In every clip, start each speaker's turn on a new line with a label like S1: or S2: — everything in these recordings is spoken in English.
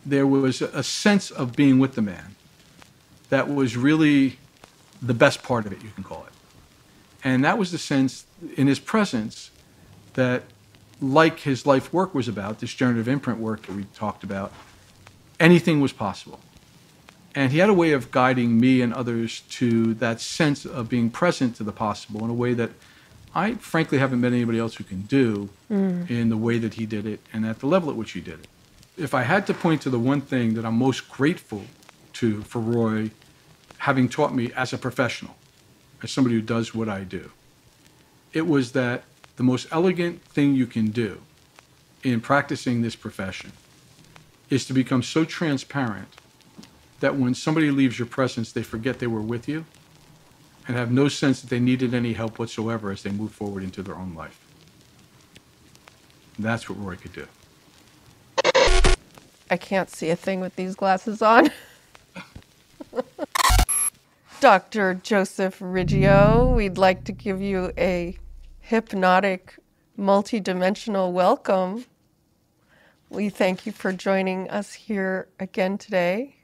S1: there was a sense of being with the man that was really the best part of it, you can call it. And that was the sense in his presence that, like his life work was about, this generative imprint work that we talked about, anything was possible. And he had a way of guiding me and others to that sense of being present to the possible in a way that I frankly haven't met anybody else who can do in the way that he did it and at the level at which he did it. If I had to point to the one thing that I'm most grateful to for Roye having taught me as a professional, as somebody who does what I do, it was that the most elegant thing you can do in practicing this profession is to become so transparent that when somebody leaves your presence, they forget they were with you and have no sense that they needed any help whatsoever as they move forward into their own life. And that's what Roye could do.
S2: I can't see a thing with these glasses on. Dr. Joseph Riggio, we'd like to give you a hypnotic, multidimensional welcome. We thank you for joining us here again today.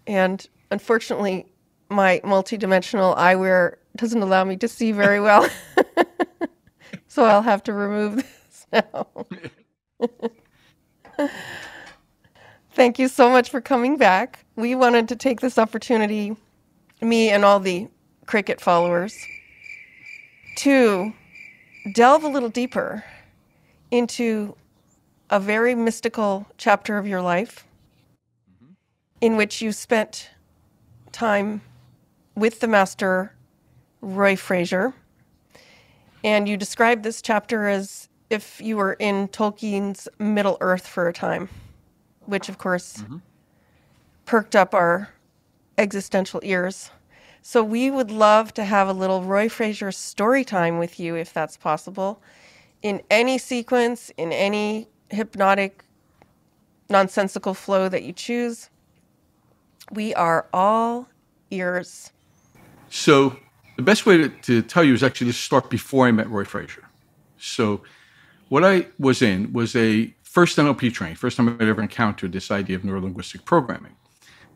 S2: And unfortunately, my multidimensional eyewear doesn't allow me to see very well. So I'll have to remove this now. Thank you so much for coming back. We wanted to take this opportunity, me and all the Cricket followers, to delve a little deeper into a very mystical chapter of your life in which you spent time with the master Roye Frasier. And you described this chapter as if you were in Tolkien's Middle Earth for a time, which of course perked up our existential ears. So we would love to have a little Roye Frasier story time with you, if that's possible, in any sequence, in any hypnotic, nonsensical flow that you choose. We are all ears.
S1: So the best way to tell you is actually to start before I met Roye Frasier. So what I was in was a first NLP training, first time I'd ever encountered this idea of neurolinguistic programming.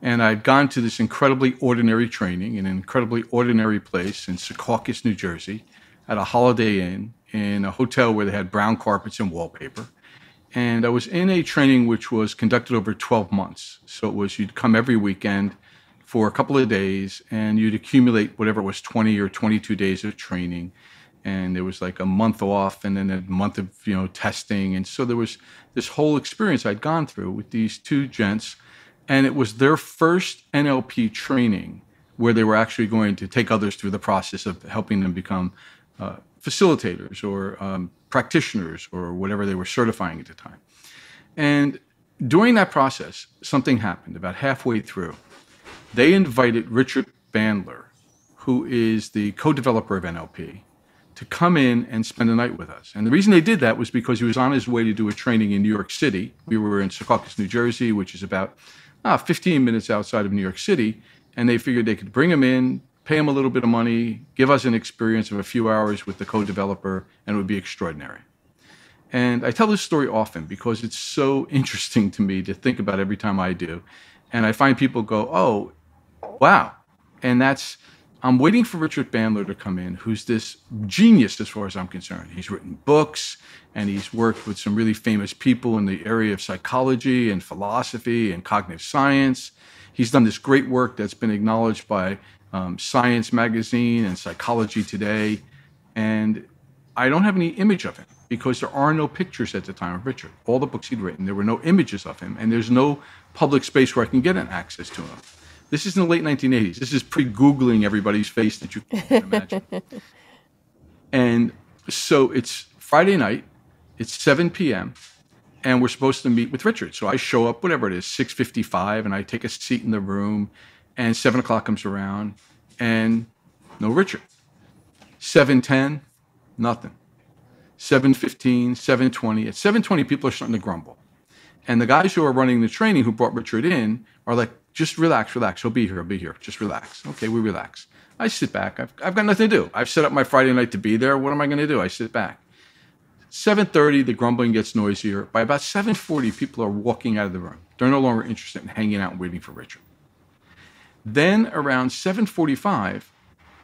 S1: And I'd gone to this incredibly ordinary training in an incredibly ordinary place in Secaucus, New Jersey, at a Holiday Inn, in a hotel where they had brown carpets and wallpaper. And I was in a training which was conducted over 12 months. So it was you'd come every weekend for a couple of days, and you'd accumulate whatever it was, 20 or 22 days of training. And there was like a month off and then a month of, testing. And so there was this whole experience I'd gone through with these two gents. And it was their first NLP training where they were actually going to take others through the process of helping them become facilitators or practitioners or whatever they were certifying at the time. And during that process, something happened about halfway through. They invited Richard Bandler, who is the co-developer of NLP, to come in and spend a night with us. And the reason they did that was because he was on his way to do a training in New York City. We were in Secaucus, New Jersey, which is about 15 minutes outside of New York City. And they figured they could bring him in, pay him a little bit of money, give us an experience of a few hours with the co-developer, and it would be extraordinary. And I tell this story often because it's so interesting to me to think about every time I do. And I find people go, oh, wow. And I'm waiting for Richard Bandler to come in, who's this genius as far as I'm concerned. He's written books, and he's worked with some really famous people in the area of psychology and philosophy and cognitive science. He's done this great work that's been acknowledged by Science Magazine and Psychology Today. And I don't have any image of him because there are no pictures at the time of Richard. All the books he'd written, there were no images of him, and there's no public space where I can get an access to him. This is in the late 1980s. This is pre-Googling everybody's face that you can imagine. And so it's Friday night, it's 7 p.m., and we're supposed to meet with Richard. So I show up, whatever it is, 6:55, and I take a seat in the room, and 7 o'clock comes around, and no Richard. 7:10, nothing. 7:15, 7:20. At 7:20, people are starting to grumble. And the guys who are running the training who brought Richard in are like, just relax. He'll be here. Just relax. Okay, we relax. I sit back. I've got nothing to do. I've set up my Friday night to be there. What am I going to do? I sit back. 7:30, the grumbling gets noisier. By about 7:40, people are walking out of the room. They're no longer interested in hanging out and waiting for Richard. Then around 7:45,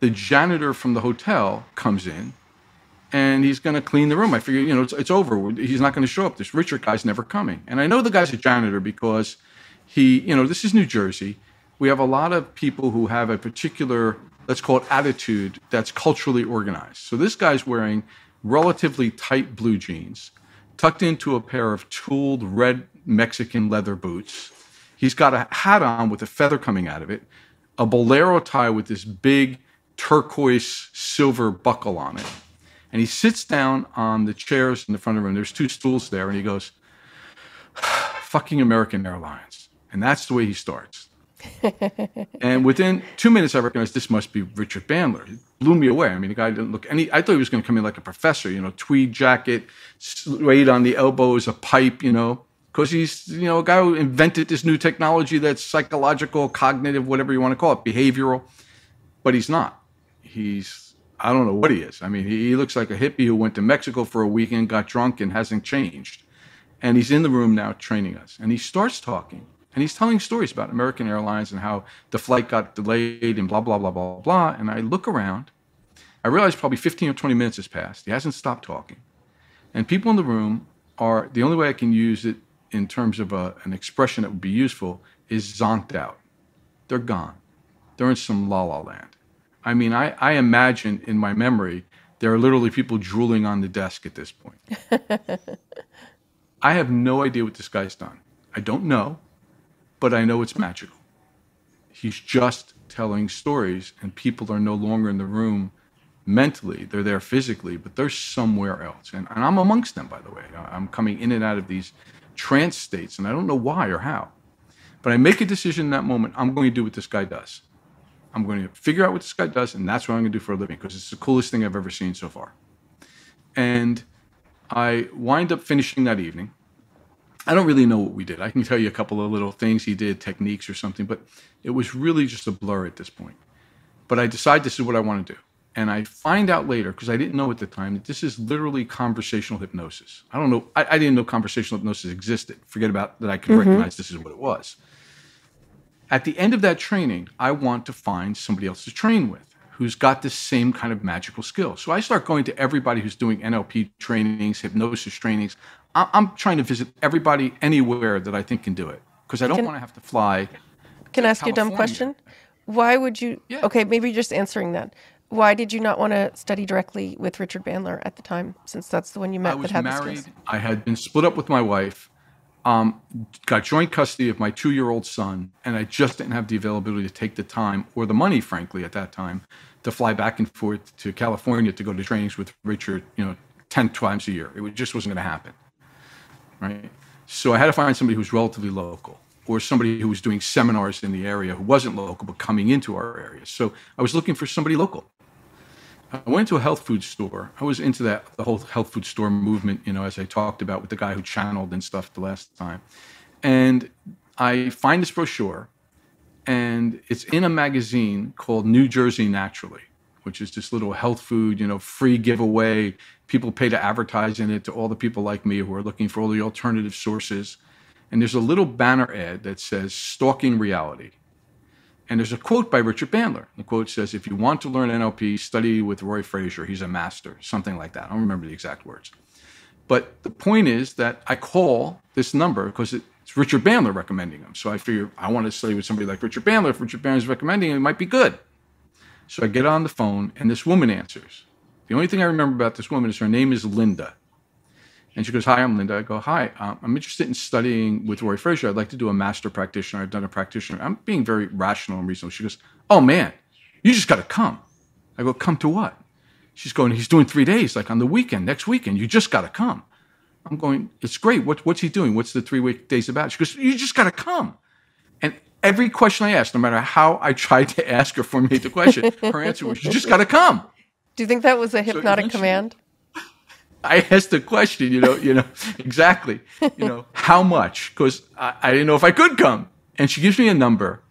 S1: the janitor from the hotel comes in, and he's going to clean the room. I figure, it's over. He's not going to show up. This Richard guy's never coming. And I know the guy's a janitor because this is New Jersey. We have a lot of people who have a particular, let's call it attitude, that's culturally organized. So this guy's wearing relatively tight blue jeans, tucked into a pair of tooled red Mexican leather boots. He's got a hat on with a feather coming out of it, a bolero tie with this big turquoise silver buckle on it. And he sits down on the chairs in the front of the room. There's 2 stools there, and he goes, fucking American Airlines. And that's the way he starts. And within 2 minutes, I recognized this must be Richard Bandler. It blew me away. I mean, the guy didn't look I thought he was going to come in like a professor, tweed jacket, suede on the elbows, a pipe, because he's, a guy who invented this new technology that's psychological, cognitive, whatever you want to call it, behavioral. But he's not. I don't know what he is. I mean, he looks like a hippie who went to Mexico for a weekend, got drunk, and hasn't changed. And he's in the room now training us. And he starts talking. And he's telling stories about American Airlines and how the flight got delayed and blah, blah, blah, blah, blah. And I look around. I realize probably 15 or 20 minutes has passed. He hasn't stopped talking. And people in the room are, the only way I can use it in terms of an expression that would be useful is zonked out. They're gone. They're in some la-la land. I mean, I imagine in my memory, there are literally people drooling on the desk at this point. I have no idea what this guy's done. I don't know, but I know it's magical. He's just telling stories, and people are no longer in the room mentally. They're there physically, but they're somewhere else. And I'm amongst them, by the way. I'm coming in and out of these trance states, and I don't know why or how. But I make a decision in that moment. I'm going to do what this guy does. I'm going to figure out what this guy does, and that's what I'm going to do for a living, because it's the coolest thing I've ever seen so far. And I wind up finishing that evening. I don't really know what we did. I can tell you a couple of little things he did, techniques or something, but it was really just a blur at this point. But I decide this is what I want to do. And I find out later, because I didn't know at the time, that this is literally conversational hypnosis. I don't know. I didn't know conversational hypnosis existed. Forget about that I could recognize this is what it was. At the end of that training, I want to find somebody else to train with who's got the same kind of magical skill. So I start going to everybody who's doing NLP trainings, hypnosis trainings. I'm trying to visit everybody anywhere that I think can do it, because I don't want to have to fly.
S2: Can I ask you a dumb question? Why would you? Yeah. Okay, maybe just answering that. Why did you not want to study directly with Richard Bandler at the time, since that's the one you met that had the skills? I was married.
S1: I had been split up with my wife, got joint custody of my 2-year-old son, and I just didn't have the availability to take the time or the money, frankly, at that time, to fly back and forth to California to go to trainings with Richard, 10 times a year. It just wasn't going to happen, right? So I had to find somebody who's relatively local, or somebody who was doing seminars in the area who wasn't local but coming into our area. So I was looking for somebody local. I went to a health food store. I was into the whole health food store movement, as I talked about with the guy who channeled and stuff the last time. And I find this brochure, and it's in a magazine called New Jersey Naturally, which is this little health food, free giveaway. People pay to advertise in it to all the people like me who are looking for all the alternative sources. And there's a little banner ad that says, "Stalking Reality." And there's a quote by Richard Bandler. The quote says, "If you want to learn NLP, study with Roye Frasier. He's a master," something like that. I don't remember the exact words. But the point is that I call this number because it's Richard Bandler recommending him. So I figure I want to study with somebody like Richard Bandler. If Richard Bandler is recommending him, it might be good. So I get on the phone, and this woman answers. The only thing I remember about this woman is her name is Linda. And she goes, "Hi, I'm Linda." I go, "Hi, I'm interested in studying with Roye Frasier. I'd like to do a master practitioner. I've done a practitioner." I'm being very rational and reasonable. She goes, "Oh, man, you just got to come." I go, "Come to what?" She's going, "He's doing 3 days, like on the weekend, next weekend. You just got to come." I'm going, "It's great. What's he doing? What's the 3 days about?" She goes, "You just got to come." And every question I asked, no matter how I tried to ask or formulate the question, her answer was, "You just got to come."
S2: Do you think that was a hypnotic command?
S1: I asked the question, exactly, how much? Because I didn't know if I could come. And she gives me a number.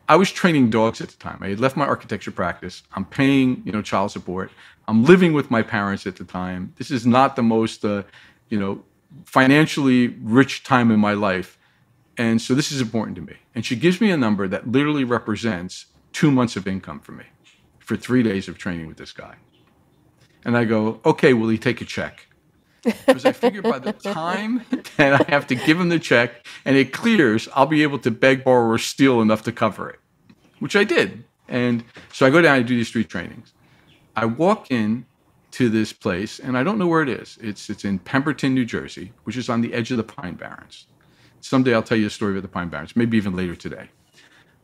S1: I was training dogs at the time. I had left my architecture practice. I'm paying, child support. I'm living with my parents at the time. This is not the most, financially rich time in my life. And so this is important to me. And she gives me a number that literally represents 2 months of income for me for 3 days of training with this guy. And I go, okay, will he take a check? Because I figured by the time that I have to give him the check and it clears, I'll be able to beg, borrow, or steal enough to cover it, which I did. And so I go down and do these 3 trainings. I walk in to this place, and I don't know where it is. It's in Pemberton, New Jersey, which is on the edge of the Pine Barrens. Someday I'll tell you a story about the Pine Barrens, maybe even later today.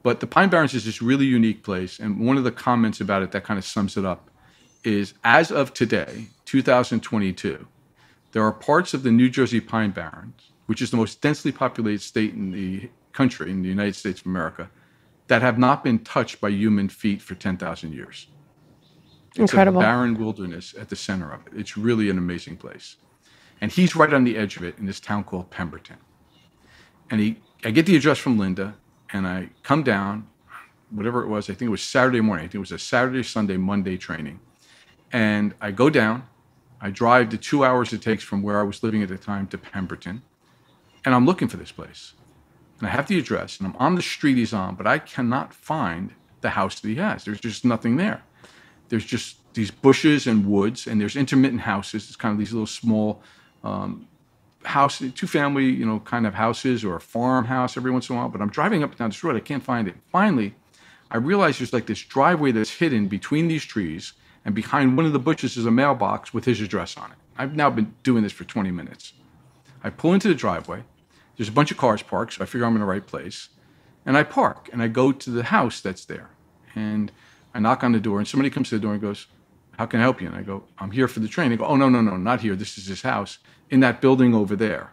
S1: But the Pine Barrens is this really unique place, and one of the comments about it that kind of sums it up is, as of today, 2022, there are parts of the New Jersey Pine Barrens, which is the most densely populated state in the country, in the United States of America, that have not been touched by human feet for 10,000 years. It's
S2: incredible.
S1: A barren wilderness at the center of it. It's really an amazing place. And he's right on the edge of it in this town called Pemberton. And I get the address from Linda, and I come down, whatever it was, I think it was Saturday morning. I think it was a Saturday, Sunday, Monday training. And I go down, I drive the 2 hours it takes from where I was living at the time to Pemberton, and I'm looking for this place. And I have the address, and I'm on the street he's on, but I cannot find the house that he has. There's just nothing there. There's just these bushes and woods, and there's intermittent houses. It's kind of these little small houses, 2-family, kind of houses, or a farmhouse every once in a while. But I'm driving up and down this road. I can't find it. Finally, I realize there's like this driveway that's hidden between these trees, and behind one of the bushes is a mailbox with his address on it. I've now been doing this for 20 minutes. I pull into the driveway. There's a bunch of cars parked, so I figure I'm in the right place. And I park, and I go to the house that's there. And I knock on the door, and somebody comes to the door and goes, how can I help you? And I go, I'm here for the training. They go, oh, no, not here. This is his house in that building over there.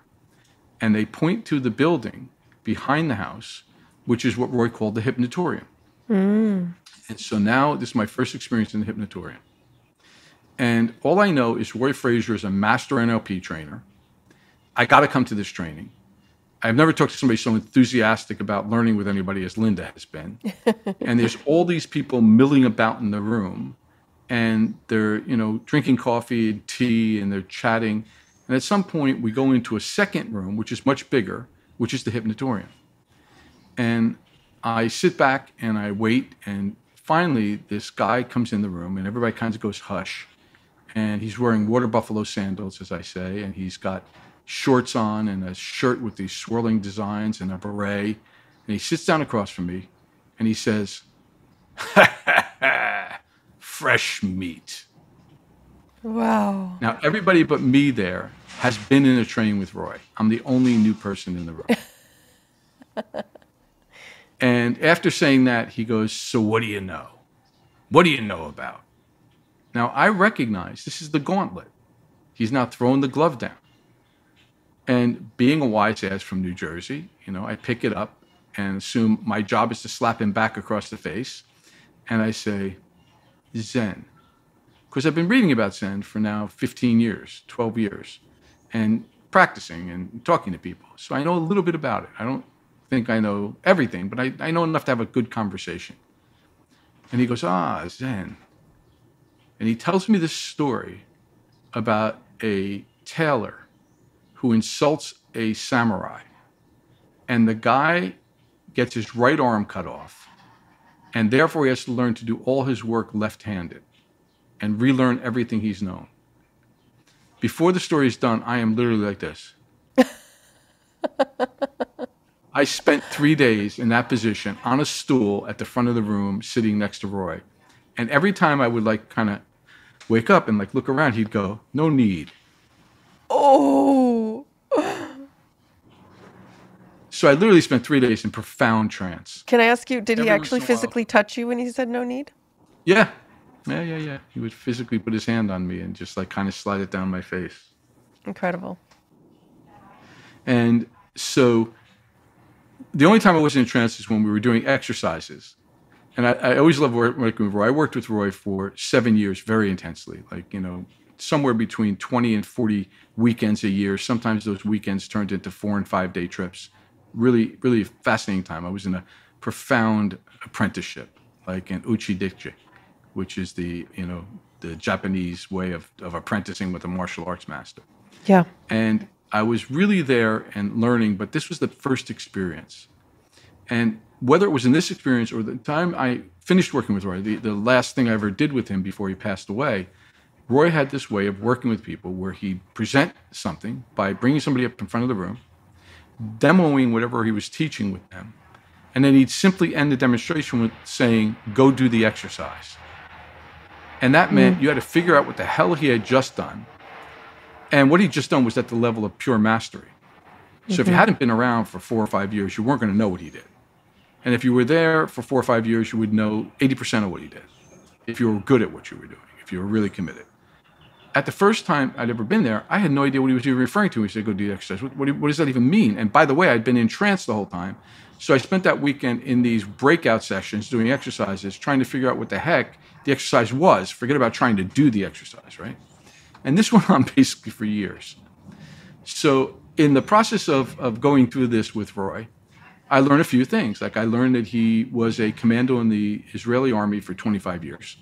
S1: And they point to the building behind the house, which is what Roye called the hypnotorium. And so now this is my first experience in the hypnotorium. And all I know is Roye Frasier is a master NLP trainer. I got to come to this training. I've never talked to somebody so enthusiastic about learning with anybody as Linda has been. And there's all these people milling about in the room, and they're, drinking coffee and tea, and they're chatting. And at some point, we go into a second room, which is much bigger, which is the hypnotorium. And I sit back and I wait, and finally, this guy comes in the room, and everybody kind of goes hush. And he's wearing water buffalo sandals, as I say, and he's got shorts on and a shirt with these swirling designs and a beret. And he sits down across from me, and he says, fresh meat.
S2: Wow.
S1: Now, everybody but me there has been in a training with Roye. I'm the only new person in the room. And after saying that, he goes, so what do you know? What do you know about? Now, I recognize this is the gauntlet. He's now throwing the glove down. And being a wise ass from New Jersey, I pick it up and assume my job is to slap him back across the face. And I say, Zen. Because I've been reading about Zen for now 15 years, 12 years, and practicing and talking to people. So I know a little bit about it. I don't think I know everything, but I know enough to have a good conversation. And he goes, Zen. And he tells me this story about a tailor who insults a samurai. And the guy gets his right arm cut off. And therefore he has to learn to do all his work left-handed and relearn everything he's known. Before the story is done, I am literally like this. I spent 3 days in that position on a stool at the front of the room sitting next to Roye. And every time I would kind of wake up and look around, he'd go, no need.
S2: Oh.
S1: So I literally spent 3 days in profound trance.
S2: Can I ask you, did he
S1: Every
S2: actually
S1: once in a while.
S2: physically touch you when he said no need?
S1: Yeah. He would physically put his hand on me and just kind of slide it down my face.
S2: Incredible.
S1: And so the only time I wasn't in trance is when we were doing exercises. And I always loved working with Roye. I worked with Roye for 7 years very intensely, somewhere between 20 and 40 weekends a year. Sometimes those weekends turned into 4 and 5 day trips. Really, really fascinating time. I was in a profound apprenticeship, like an uchi-dikji, which is the Japanese way of apprenticing with a martial arts master.
S2: Yeah.
S1: And I was really there and learning, but this was the first experience. And whether it was in this experience or the time I finished working with Roy, the last thing I ever did with him before he passed away, Roy had this way of working with people where he'd present something by bringing somebody up in front of the room, demoing whatever he was teaching with them, and then he'd simply end the demonstration with saying, "Go do the exercise." And that meant you had to figure out what the hell he had just done. And what he'd just done was at the level of pure mastery. So if you hadn't been around for 4 or 5 years, you weren't going to know what he did. And if you were there for 4 or 5 years, you would know 80% of what he did, if you were good at what you were doing, if you were really committed. At the first time I'd ever been there, I had no idea what he was even referring to. He said, "Go do the exercise." What does that even mean? And by the way, I'd been in trance the whole time. So I spent that weekend in these breakout sessions doing exercises, trying to figure out what the heck the exercise was. Forget about trying to do the exercise, right? And this went on basically for years. So in the process of going through this with Roy, I learned a few things. Like I learned that he was a commando in the Israeli army for 25 years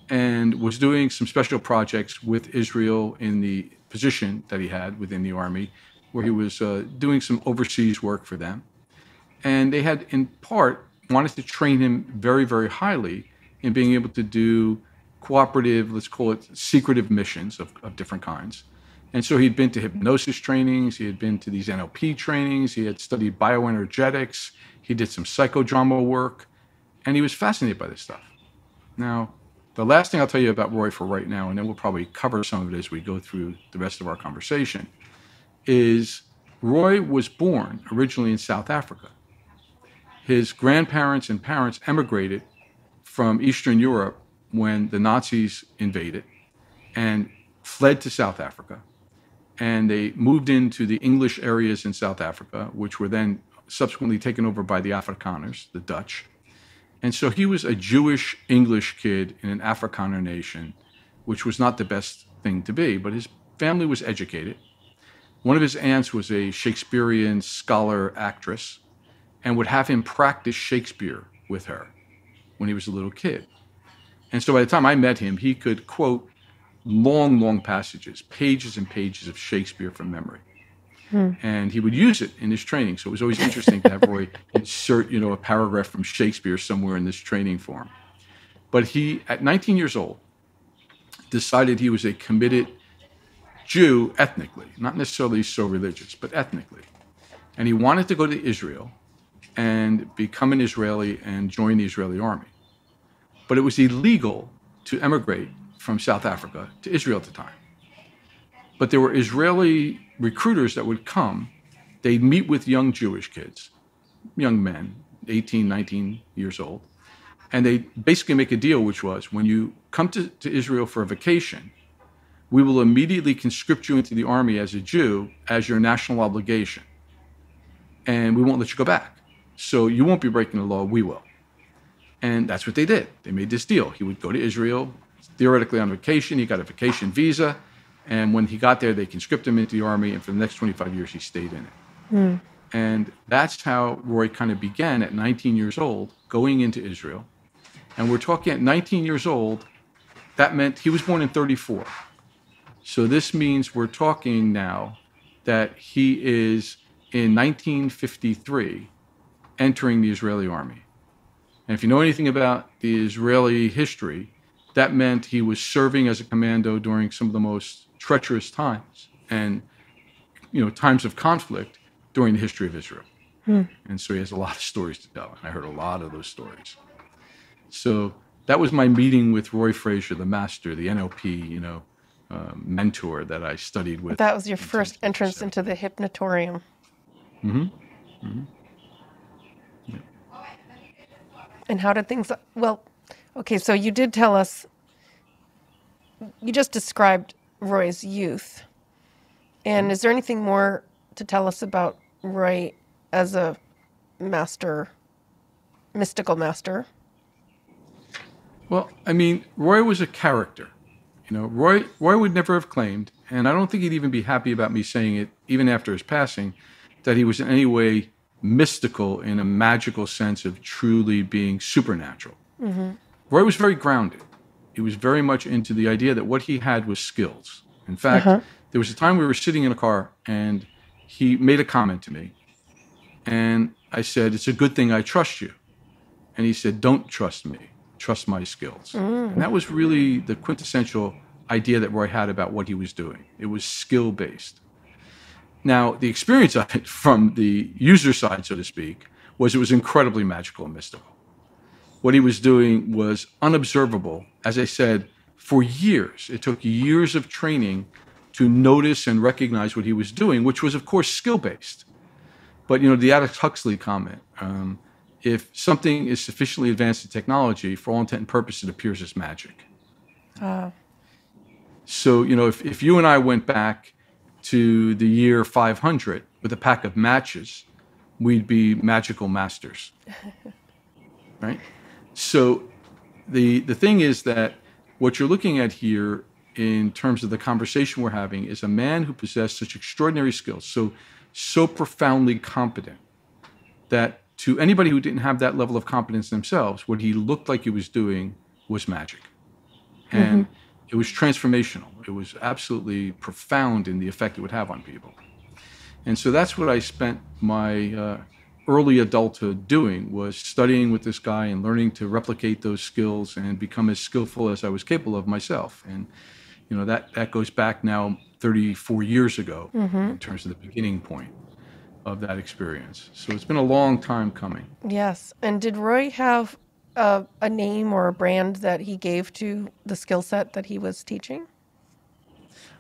S1: and was doing some special projects with Israel in the position that he had within the army, where he was doing some overseas work for them. And they had, in part, wanted to train him very, very highly in being able to do cooperative, let's call it secretive missions of different kinds. And so he'd been to hypnosis trainings, he had been to these NLP trainings, he had studied bioenergetics, he did some psychodrama work, and he was fascinated by this stuff. Now, the last thing I'll tell you about Roy for right now, and then we'll probably cover some of it as we go through the rest of our conversation, is Roy was born originally in South Africa. His grandparents and parents emigrated from Eastern Europe when the Nazis invaded and fled to South Africa. And they moved into the English areas in South Africa, which were then subsequently taken over by the Afrikaners, the Dutch. And so he was a Jewish English kid in an Afrikaner nation, which was not the best thing to be, but his family was educated. One of his aunts was a Shakespearean scholar actress and would have him practice Shakespeare with her when he was a little kid. And so by the time I met him, he could quote long, long passages, pages and pages of Shakespeare from memory. And he would use it in his training. So it was always interesting to have Roy insert, a paragraph from Shakespeare somewhere in this training for him. But he, at 19 years old, decided he was a committed Jew ethnically, not necessarily so religious, but ethnically. And he wanted to go to Israel and become an Israeli and join the Israeli army. But it was illegal to emigrate from South Africa to Israel at the time. But there were Israeli recruiters that would come. They'd meet with young Jewish kids, young men, 18, 19 years old. And they'd basically make a deal, which was, when you come to Israel for a vacation, we will immediately conscript you into the army as a Jew as your national obligation. And we won't let you go back. So you won't be breaking the law, we will. And that's what they did. They made this deal. He would go to Israel, theoretically on vacation. He got a vacation visa. And when he got there, they conscripted him into the army. And for the next 25 years, he stayed in it. And that's how Roy kind of began at 19 years old, going into Israel. And we're talking at 19 years old, that meant he was born in 34. So this means we're talking now that he is in 1953 entering the Israeli army. And if you know anything about the Israeli history, that meant he was serving as a commando during some of the most treacherous times and, times of conflict during the history of Israel. And so he has a lot of stories to tell. And I heard a lot of those stories. So that was my meeting with Roye Frasier, the master, the NLP, mentor that I studied with.
S2: That was your first entrance into the hypnotorium.
S1: Yeah.
S2: And how did things... Well, okay, so you did tell us... You just described Roy's youth. And is there anything more to tell us about Roy as a master, mystical master?
S1: Well, I mean, Roy was a character. Roy would never have claimed, and I don't think he'd even be happy about me saying it, even after his passing, that he was in any way mystical in a magical sense of truly being supernatural. Roy was very grounded. He was very much into the idea that what he had was skills. In fact, there was a time we were sitting in a car and he made a comment to me. And I said, "It's a good thing I trust you." And he said, "Don't trust me. Trust my skills." And that was really the quintessential idea that Roy had about what he was doing. It was skill-based. Now, the experience of it from the user side, so to speak, was it was incredibly magical and mystical. What he was doing was unobservable. As I said, for years, it took years of training to notice and recognize what he was doing, which was, of course, skill-based. But, the Aldous Huxley comment, if something is sufficiently advanced in technology, for all intent and purpose, it appears as magic. So, if you and I went back to the year 500 with a pack of matches, we'd be magical masters, right? So the thing is that what you're looking at here in terms of the conversation we're having is a man who possessed such extraordinary skills, so profoundly competent, that to anybody who didn't have that level of competence themselves, what he looked like he was doing was magic. And it was transformational. It was absolutely profound in the effect it would have on people. And so that's what I spent my early adulthood doing, was studying with this guy and learning to replicate those skills and become as skillful as I was capable of myself. And, that goes back now 34 years ago in terms of the beginning point of that experience. So it's been a long time coming.
S2: Yes. And did Roy have a name or a brand that he gave to the skill set that he was teaching?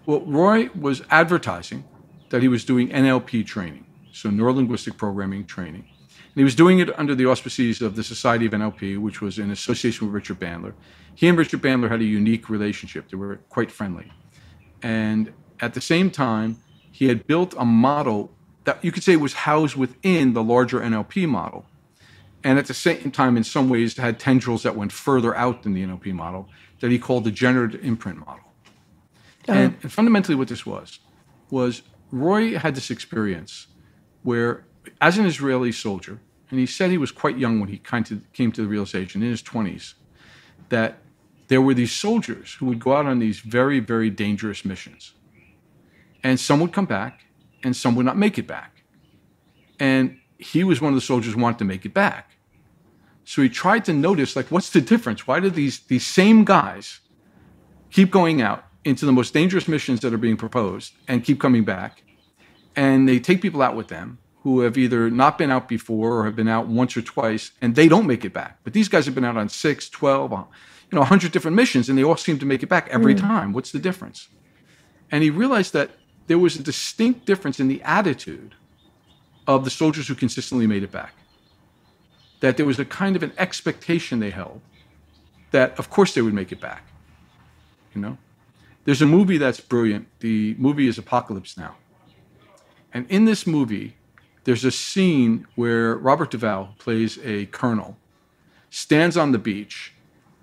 S1: Well, Roy was advertising that he was doing NLP training, so neuro-linguistic programming training. And he was doing it under the auspices of the Society of NLP, which was in association with Richard Bandler. He and Richard Bandler had a unique relationship. They were quite friendly. And at the same time, he had built a model that you could say was housed within the larger NLP model. And at the same time, in some ways, had tendrils that went further out than the NLP model that he called the generative imprint model. And fundamentally what this was Roy had this experience where, as an Israeli soldier, and he said he was quite young when he kind of came to the realization, in his 20s, that there were these soldiers who would go out on these very, very dangerous missions. And some would come back, and some would not make it back. And he was one of the soldiers who wanted to make it back. So he tried to notice, what's the difference? Why do these same guys keep going out into the most dangerous missions that are being proposed and keep coming back? And they take people out with them who have either not been out before or have been out once or twice, and they don't make it back. But these guys have been out on 6, 12, 100 different missions, and they all seem to make it back every time. What's the difference? And he realized that there was a distinct difference in the attitude of the soldiers who consistently made it back. That there was a kind of an expectation they held that, of course, they would make it back. There's a movie that's brilliant. The movie is Apocalypse Now. And in this movie, there's a scene where Robert Duvall plays a colonel, stands on the beach,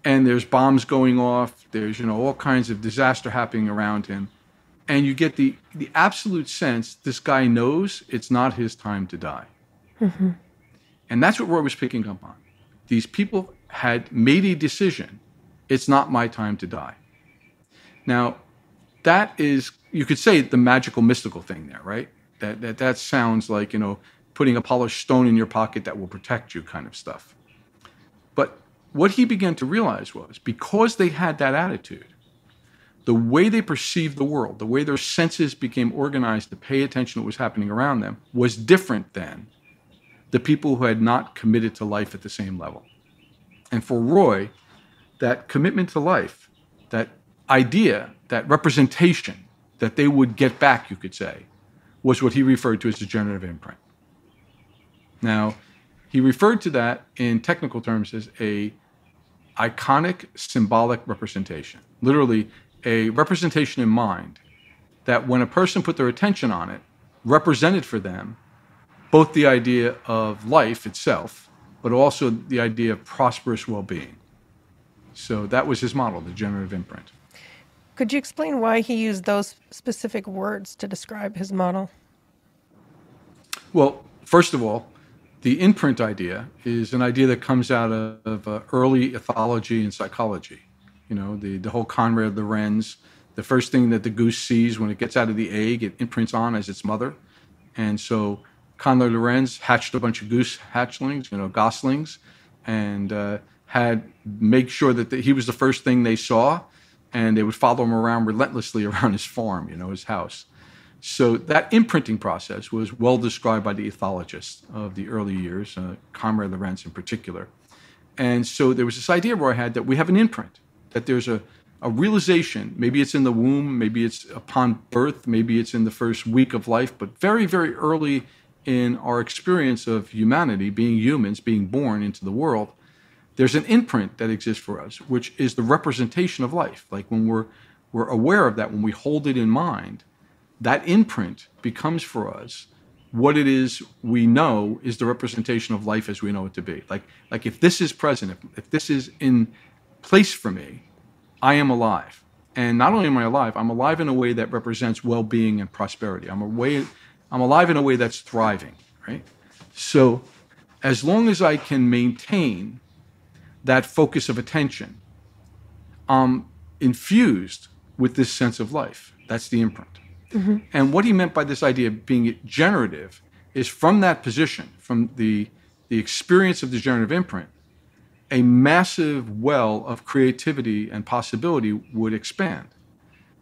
S1: and there's bombs going off. There's, all kinds of disaster happening around him. And you get the absolute sense this guy knows it's not his time to die. And that's what Roy was picking up on. These people had made a decision. It's not my time to die. Now, that is, you could say, the magical, mystical thing there, right? That sounds like, putting a polished stone in your pocket that will protect you kind of stuff. But what he began to realize was, because they had that attitude, the way they perceived the world, the way their senses became organized to pay attention to what was happening around them, was different than the people who had not committed to life at the same level. And for Roy, that commitment to life, that idea, that representation that they would get back, you could say, was what he referred to as the generative imprint. Now, he referred to that in technical terms as a iconic symbolic representation, literally a representation in mind that when a person put their attention on it, represented for them both the idea of life itself, but also the idea of prosperous well-being. So that was his model, the generative imprint.
S2: Could you explain why he used those specific words to describe his model?
S1: Well, first of all, The imprint idea is an idea that comes out of early ethology and psychology. You know, the whole Conrad Lorenz, the first thing that the goose sees when it gets out of the egg, it imprints on as its mother. And so Conrad Lorenz hatched a bunch of goose hatchlings, you know, goslings, and had make sure that he was the first thing they saw, and they would follow him around relentlessly around his farm, you know, his house. So that imprinting process was well described by the ethologists of the early years, Conrad Lorenz in particular. And so there was this idea Roy had that we have an imprint, that there's a realization, maybe it's in the womb, maybe it's upon birth, maybe it's in the first week of life, but very, very early in our experience of humanity, being humans, being born into the world, there's an imprint that exists for us, which is the representation of life. Like when we're aware of that, when we hold it in mind, that imprint becomes for us what it is we know is the representation of life as we know it to be. Like if this is present, if this is in place for me, I am alive. And not only am I alive, I'm alive in a way that represents well-being and prosperity. I'm alive in a way that's thriving, right? So as long as I can maintain that focus of attention, I'm infused with this sense of life. That's the imprint. Mm-hmm. And what he meant by this idea of being generative is from that position, from the experience of the generative imprint, a massive well of creativity and possibility would expand.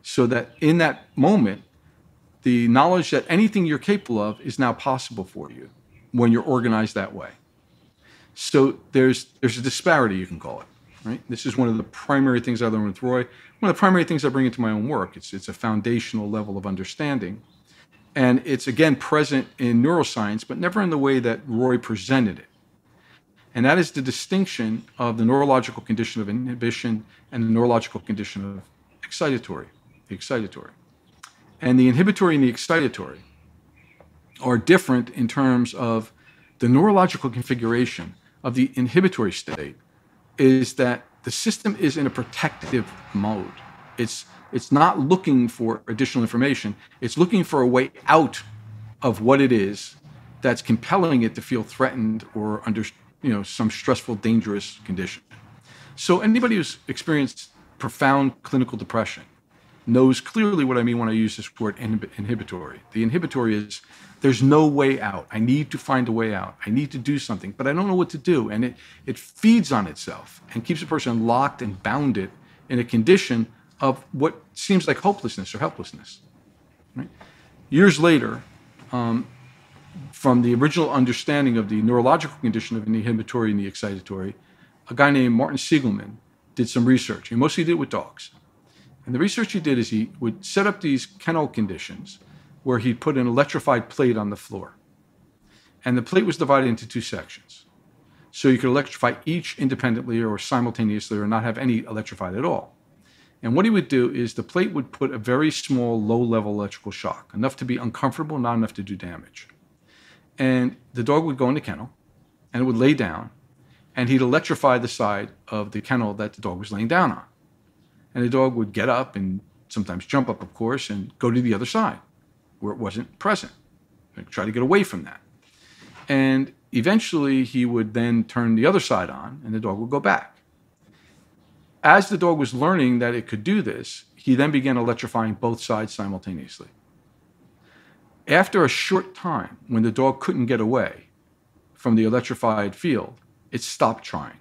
S1: So that in that moment, the knowledge that anything you're capable of is now possible for you when you're organized that way. So there's a disparity, you can call it, right? This is one of the primary things I learned with Roy. One of the primary things I bring into my own work. It's a foundational level of understanding. And it's, again, present in neuroscience, but never in the way that Roy presented it. And that is the distinction of the neurological condition of inhibition and the neurological condition of the excitatory. And the inhibitory and the excitatory are different in terms of the neurological configuration of the inhibitory state is that the system is in a protective mode. It's not looking for additional information. It's looking for a way out of what it is that's compelling it to feel threatened or under, some stressful, dangerous condition. So anybody who's experienced profound clinical depression knows clearly what I mean when I use this word inhibitory. The inhibitory is there's no way out. I need to find a way out. I need to do something, but I don't know what to do. And it feeds on itself and keeps a person locked and bounded in a condition of what seems like hopelessness or helplessness. Right? Years later, from the original understanding of the neurological condition of the inhibitory and the excitatory, a guy named Martin Siegelman did some research. He mostly did it with dogs. And the research he did is he would set up these kennel conditions where he'd put an electrified plate on the floor. And the plate was divided into two sections. So you could electrify each independently or simultaneously or not have any electrified at all. And what he would do is the plate would put a very small, low-level electrical shock, enough to be uncomfortable, not enough to do damage. And the dog would go in the kennel, and it would lay down, and he'd electrify the side of the kennel that the dog was laying down on. And the dog would get up and sometimes jump up, of course, and go to the other side where it wasn't present, and try to get away from that. And eventually he would then turn the other side on, and the dog would go back. As the dog was learning that it could do this, he then began electrifying both sides simultaneously. After a short time, when the dog couldn't get away from the electrified field, it stopped trying.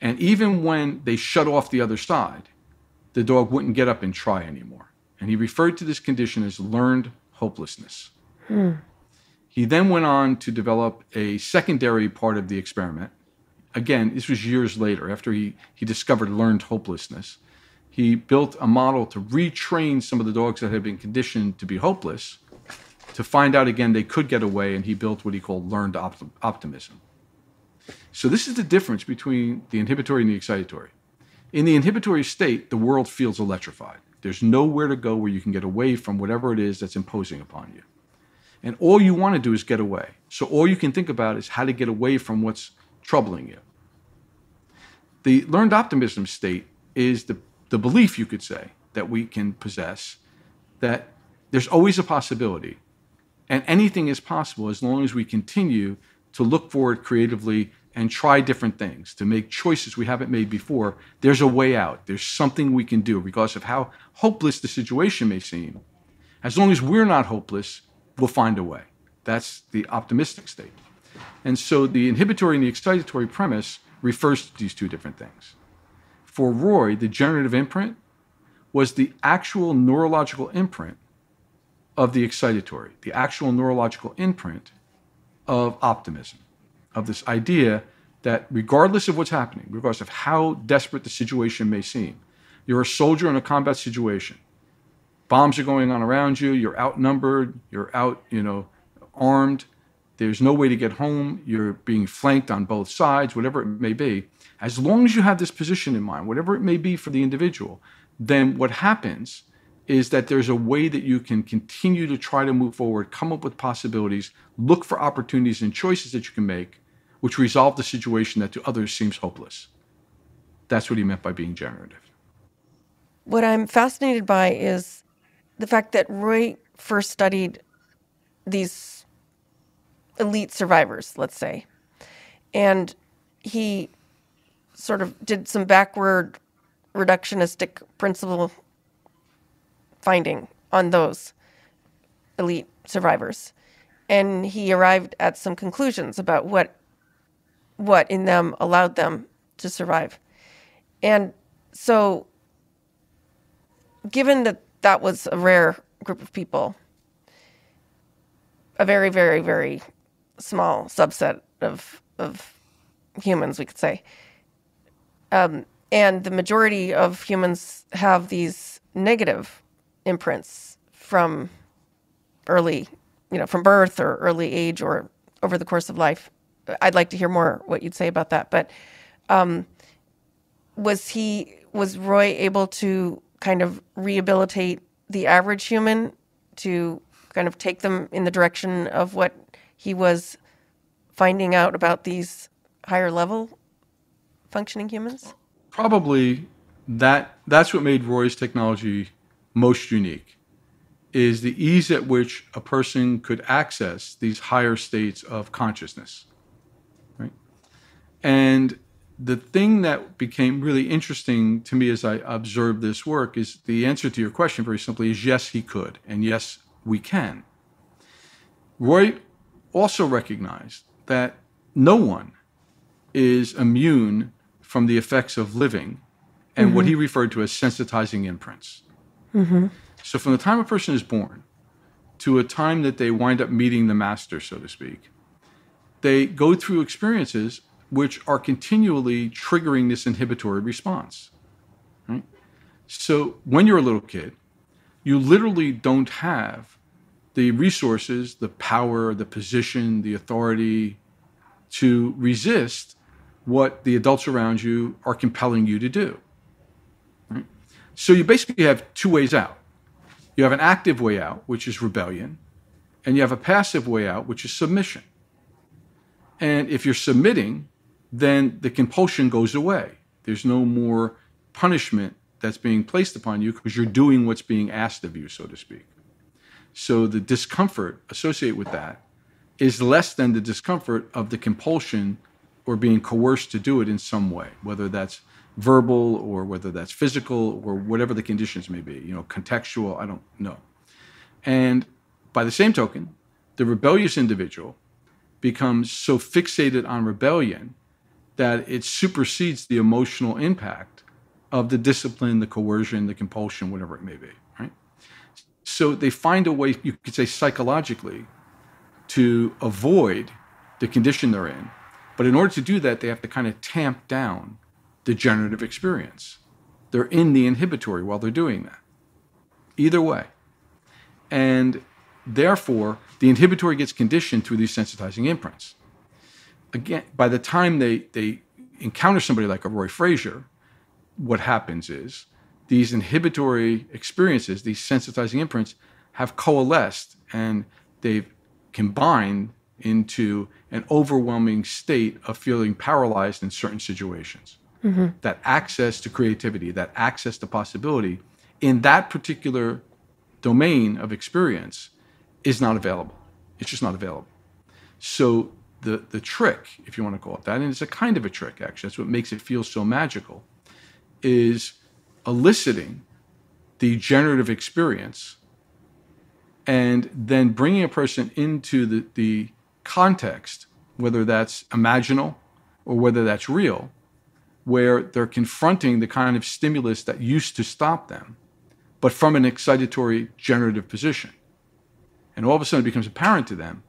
S1: And even when they shut off the other side, the dog wouldn't get up and try anymore. And he referred to this condition as learned hopelessness. He then went on to develop a secondary part of the experiment. Again, this was years later, after he discovered learned hopelessness. He built a model to retrain some of the dogs that had been conditioned to be hopeless to find out again they could get away, and he built what he called learned optimism. So this is the difference between the inhibitory and the excitatory. In the inhibitory state, the world feels electrified. There's nowhere to go where you can get away from whatever it is that's imposing upon you. And all you want to do is get away. So all you can think about is how to get away from what's troubling you. The learned optimism state is the belief, you could say, that we can possess, that there's always a possibility, and anything is possible as long as we continue to look forward creatively and try different things, to make choices we haven't made before, there's a way out. There's something we can do, regardless of how hopeless the situation may seem. As long as we're not hopeless, we'll find a way. That's the optimistic state. And so the inhibitory and the excitatory premise refers to these two different things. For Roye, the generative imprint was the actual neurological imprint of the excitatory, the actual neurological imprint of optimism, of this idea that regardless of what's happening, regardless of how desperate the situation may seem, you're a soldier in a combat situation. Bombs are going on around you, you're outnumbered, you're out, armed, there's no way to get home, you're being flanked on both sides, whatever it may be. As long as you have this position in mind, whatever it may be for the individual, then what happens is that there's a way that you can continue to try to move forward, come up with possibilities, look for opportunities and choices that you can make, which resolve the situation that to others seems hopeless. That's what he meant by being generative.
S2: What I'm fascinated by is the fact that Roye first studied these elite survivors, let's say, and he sort of did some backward reductionistic principle finding on those elite survivors. And he arrived at some conclusions about what in them allowed them to survive. And so, given that that was a rare group of people, a very, very, very small subset of humans, we could say, and the majority of humans have these negative imprints from early, from birth or early age or over the course of life. I'd like to hear more what you'd say about that. But was Roye able to kind of rehabilitate the average human to kind of take them in the direction of what he was finding out about these higher level functioning humans?
S1: Probably that's what made Roye's technology most unique, is the ease at which a person could access these higher states of consciousness, right? And the thing that became really interesting to me as I observed this work is the answer to your question very simply is yes, he could, and yes, we can. Roye also recognized that no one is immune from the effects of living and what he referred to as sensitizing imprints. So from the time a person is born to a time that they wind up meeting the master, so to speak, they go through experiences which are continually triggering this inhibitory response. Right? So when you're a little kid, you literally don't have the resources, the power, the position, the authority to resist what the adults around you are compelling you to do. Right? So you basically have two ways out. You have an active way out, which is rebellion, and you have a passive way out, which is submission. And if you're submitting, then the compulsion goes away. There's no more punishment that's being placed upon you because you're doing what's being asked of you, so to speak. So the discomfort associated with that is less than the discomfort of the compulsion or being coerced to do it in some way, whether that's verbal or whether that's physical or whatever the conditions may be, contextual, I don't know. And by the same token, the rebellious individual becomes so fixated on rebellion that it supersedes the emotional impact of the discipline, the coercion, the compulsion, whatever it may be, right? So they find a way, you could say psychologically, to avoid the condition they're in. But in order to do that, they have to kind of tamp down the generative experience. They're in the inhibitory while they're doing that. Either way. And therefore, the inhibitory gets conditioned through these sensitizing imprints. Again, by the time they encounter somebody like a Roye Frasier, what happens is these inhibitory experiences, these sensitizing imprints, have coalesced and they've combined into an overwhelming state of feeling paralyzed in certain situations. That access to creativity, that access to possibility in that particular domain of experience is not available. It's just not available. So the trick, if you want to call it that, and it's a kind of a trick, actually. That's what makes it feel so magical, is eliciting the generative experience and then bringing a person into the context, whether that's imaginal or whether that's real, where they're confronting the kind of stimulus that used to stop them, but from an excitatory generative position. And all of a sudden it becomes apparent to them,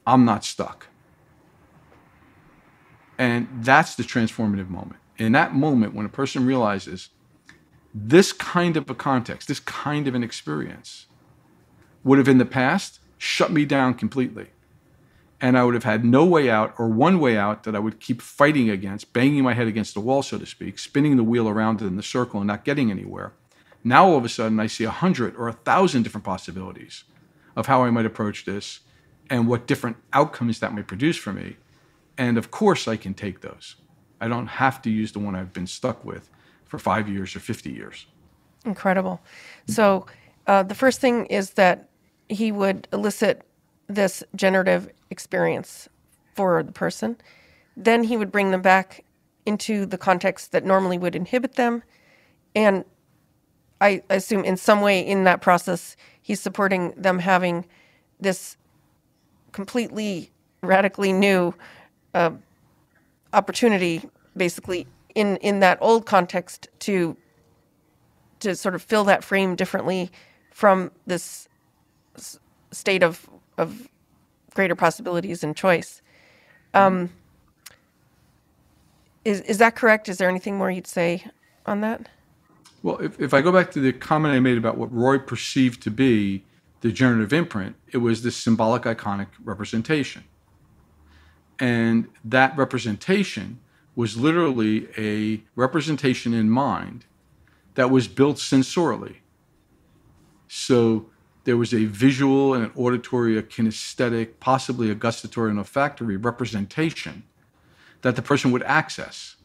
S1: I'm not stuck. And that's the transformative moment. In that moment, when a person realizes this kind of a context, this kind of an experience would have in the past shut me down completely. And I would have had no way out, or one way out that I would keep fighting against, banging my head against the wall, so to speak, spinning the wheel around in the circle and not getting anywhere. Now all of a sudden I see 100 or 1,000 different possibilities of how I might approach this and what different outcomes that might produce for me. And of course I can take those. I don't have to use the one I've been stuck with for 5 years or 50 years.
S2: Incredible. So the first thing is that he would elicit this generative experience for the person. Then he would bring them back into the context that normally would inhibit them. And I assume in some way in that process, he's supporting them having this completely radically new opportunity, basically in that old context to sort of fill that frame differently from this state of greater possibilities and choice. Is that correct? Is there anything more you'd say on that?
S1: Well, if I go back to the comment I made about what Roye perceived to be the generative imprint, it was this symbolic iconic representation. And that representation was literally a representation in mind that was built sensorially. So there was a visual and an auditory, a kinesthetic, possibly a gustatory and olfactory representation that the person would access.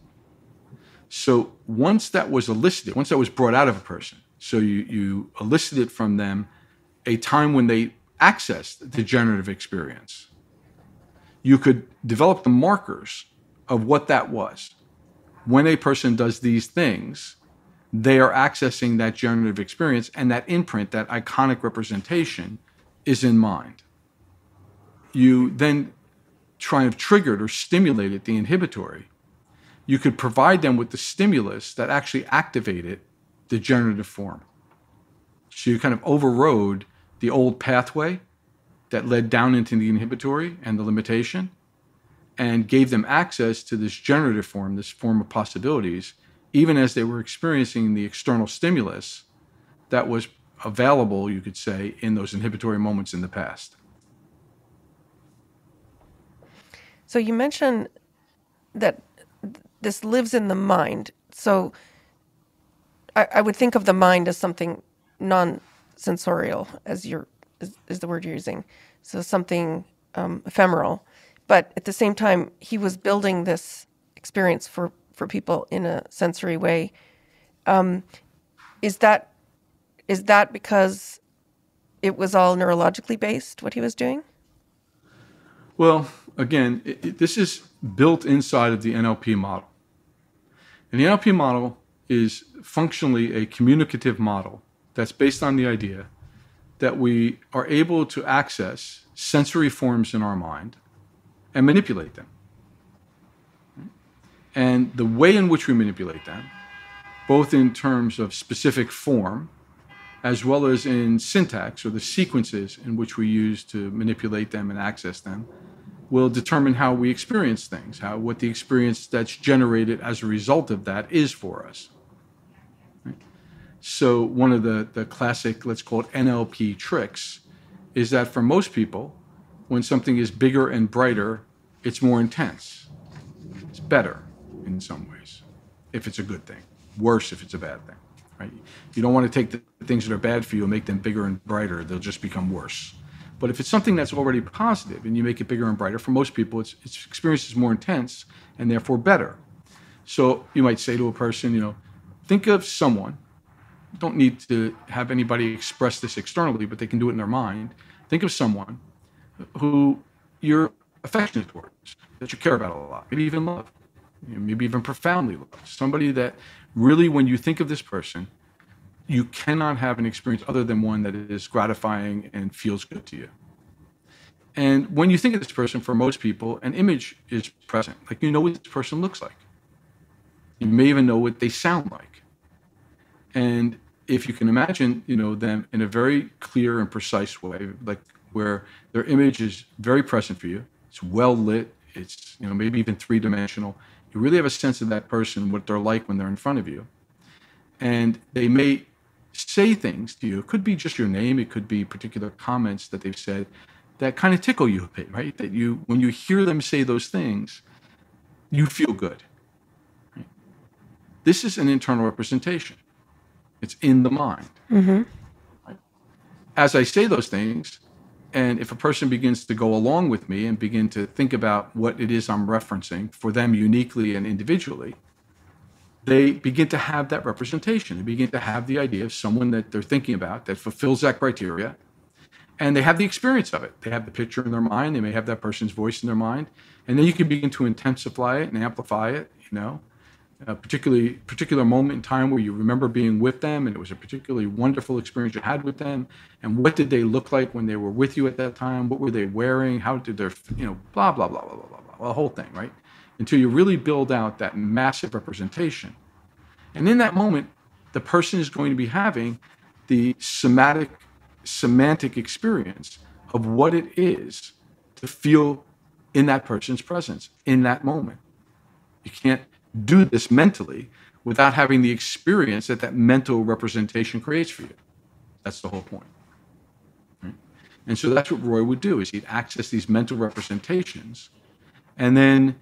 S1: So once that was elicited, once that was brought out of a person, so you elicited from them a time when they accessed the generative experience, you could develop the markers of what that was. When a person does these things, they are accessing that generative experience, and that imprint, that iconic representation, is in mind. You then try and trigger it or stimulate it, the inhibitory. You could provide them with the stimulus that actually activated the generative form. So you kind of overrode the old pathway that led down into the inhibitory and the limitation, and gave them access to this generative form, this form of possibilities, even as they were experiencing the external stimulus that was available, you could say, in those inhibitory moments in the past.
S2: So you mentioned that this lives in the mind. So I would think of the mind as something non-sensorial, as is the word you're using. So something ephemeral. But at the same time, he was building this experience for people in a sensory way. Is that because it was all neurologically based, what he was doing?
S1: Well, again, this is built inside of the NLP model. And the NLP model is functionally a communicative model that's based on the idea that we are able to access sensory forms in our mind and manipulate them. And the way in which we manipulate them, both in terms of specific form, as well as in syntax, or the sequences in which we use to manipulate them and access them, will determine how we experience things, what the experience that's generated as a result of that is for us. Right? So one of the classic, let's call it NLP tricks, is that for most people, when something is bigger and brighter, it's more intense. It's better in some ways, if it's a good thing. Worse if it's a bad thing. Right? You don't want to take the things that are bad for you and make them bigger and brighter. They'll just become worse. But if it's something that's already positive and you make it bigger and brighter, for most people, its experience is more intense and therefore better. So you might say to a person, think of someone. You don't need to have anybody express this externally, but they can do it in their mind. Think of someone who you're affectionate towards, that you care about a lot, maybe even love, maybe even profoundly love. Somebody that really, when you think of this person, you cannot have an experience other than one that is gratifying and feels good to you. And when you think of this person, for most people, an image is present. Like, you know what this person looks like. You may even know what they sound like. And if you can imagine, them in a very clear and precise way, like where their image is very present for you, it's well lit, it's, maybe even three-dimensional. You really have a sense of that person, what they're like when they're in front of you. And they may say things to you. It could be just your name. It could be particular comments that they've said that kind of tickle you a bit, right? That when you hear them say those things, you feel good. Right? This is an internal representation. It's in the mind.
S2: Mm-hmm.
S1: Right? As I say those things, and if a person begins to go along with me and begin to think about what it is I'm referencing for them uniquely and individually, they begin to have that representation. They begin to have the idea of someone that they're thinking about that fulfills that criteria, and they have the experience of it. They have the picture in their mind. They may have that person's voice in their mind, and then you can begin to intensify it and amplify it, a particular moment in time where you remember being with them, and it was a particularly wonderful experience you had with them, and what did they look like when they were with you at that time? What were they wearing? How did their, blah, blah, blah, blah, blah, blah, blah, the whole thing, right? Until you really build out that massive representation. And in that moment, the person is going to be having the semantic experience of what it is to feel in that person's presence in that moment. You can't do this mentally without having the experience that mental representation creates for you. That's the whole point. Right? And so that's what Roye would do, is he'd access these mental representations and then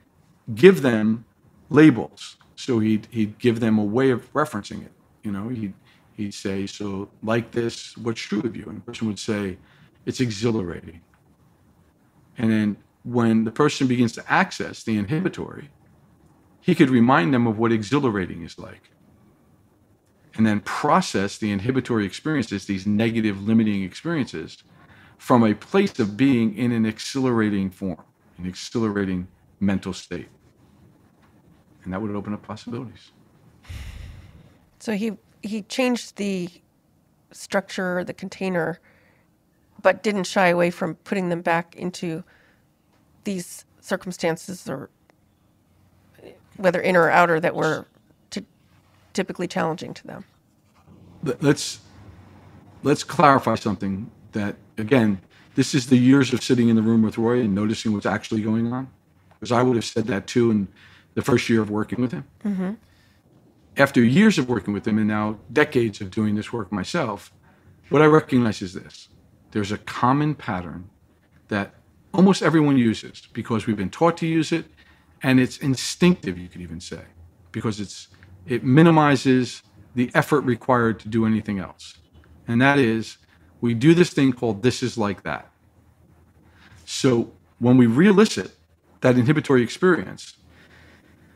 S1: give them labels. So he'd give them a way of referencing it. He'd say, so like this, what's true of you? And the person would say, it's exhilarating. And then when the person begins to access the inhibitory, he could remind them of what exhilarating is like. And then process the inhibitory experiences, these negative limiting experiences, from a place of being in an exhilarating form, an exhilarating mental state. And that would open up possibilities.
S2: So he changed the structure, the container, but didn't shy away from putting them back into these circumstances, or whether inner or outer, that were typically challenging to them.
S1: Let's clarify something that, again, this is the years of sitting in the room with Roye and noticing what's actually going on. Because I would have said that too in the first year of working with him.
S2: Mm-hmm.
S1: After years of working with him and now decades of doing this work myself, what I recognize is this. There's a common pattern that almost everyone uses because we've been taught to use it, and it's instinctive, you could even say, because it minimizes the effort required to do anything else. And that is, we do this thing called this is like that. So when we re-elicit that inhibitory experience,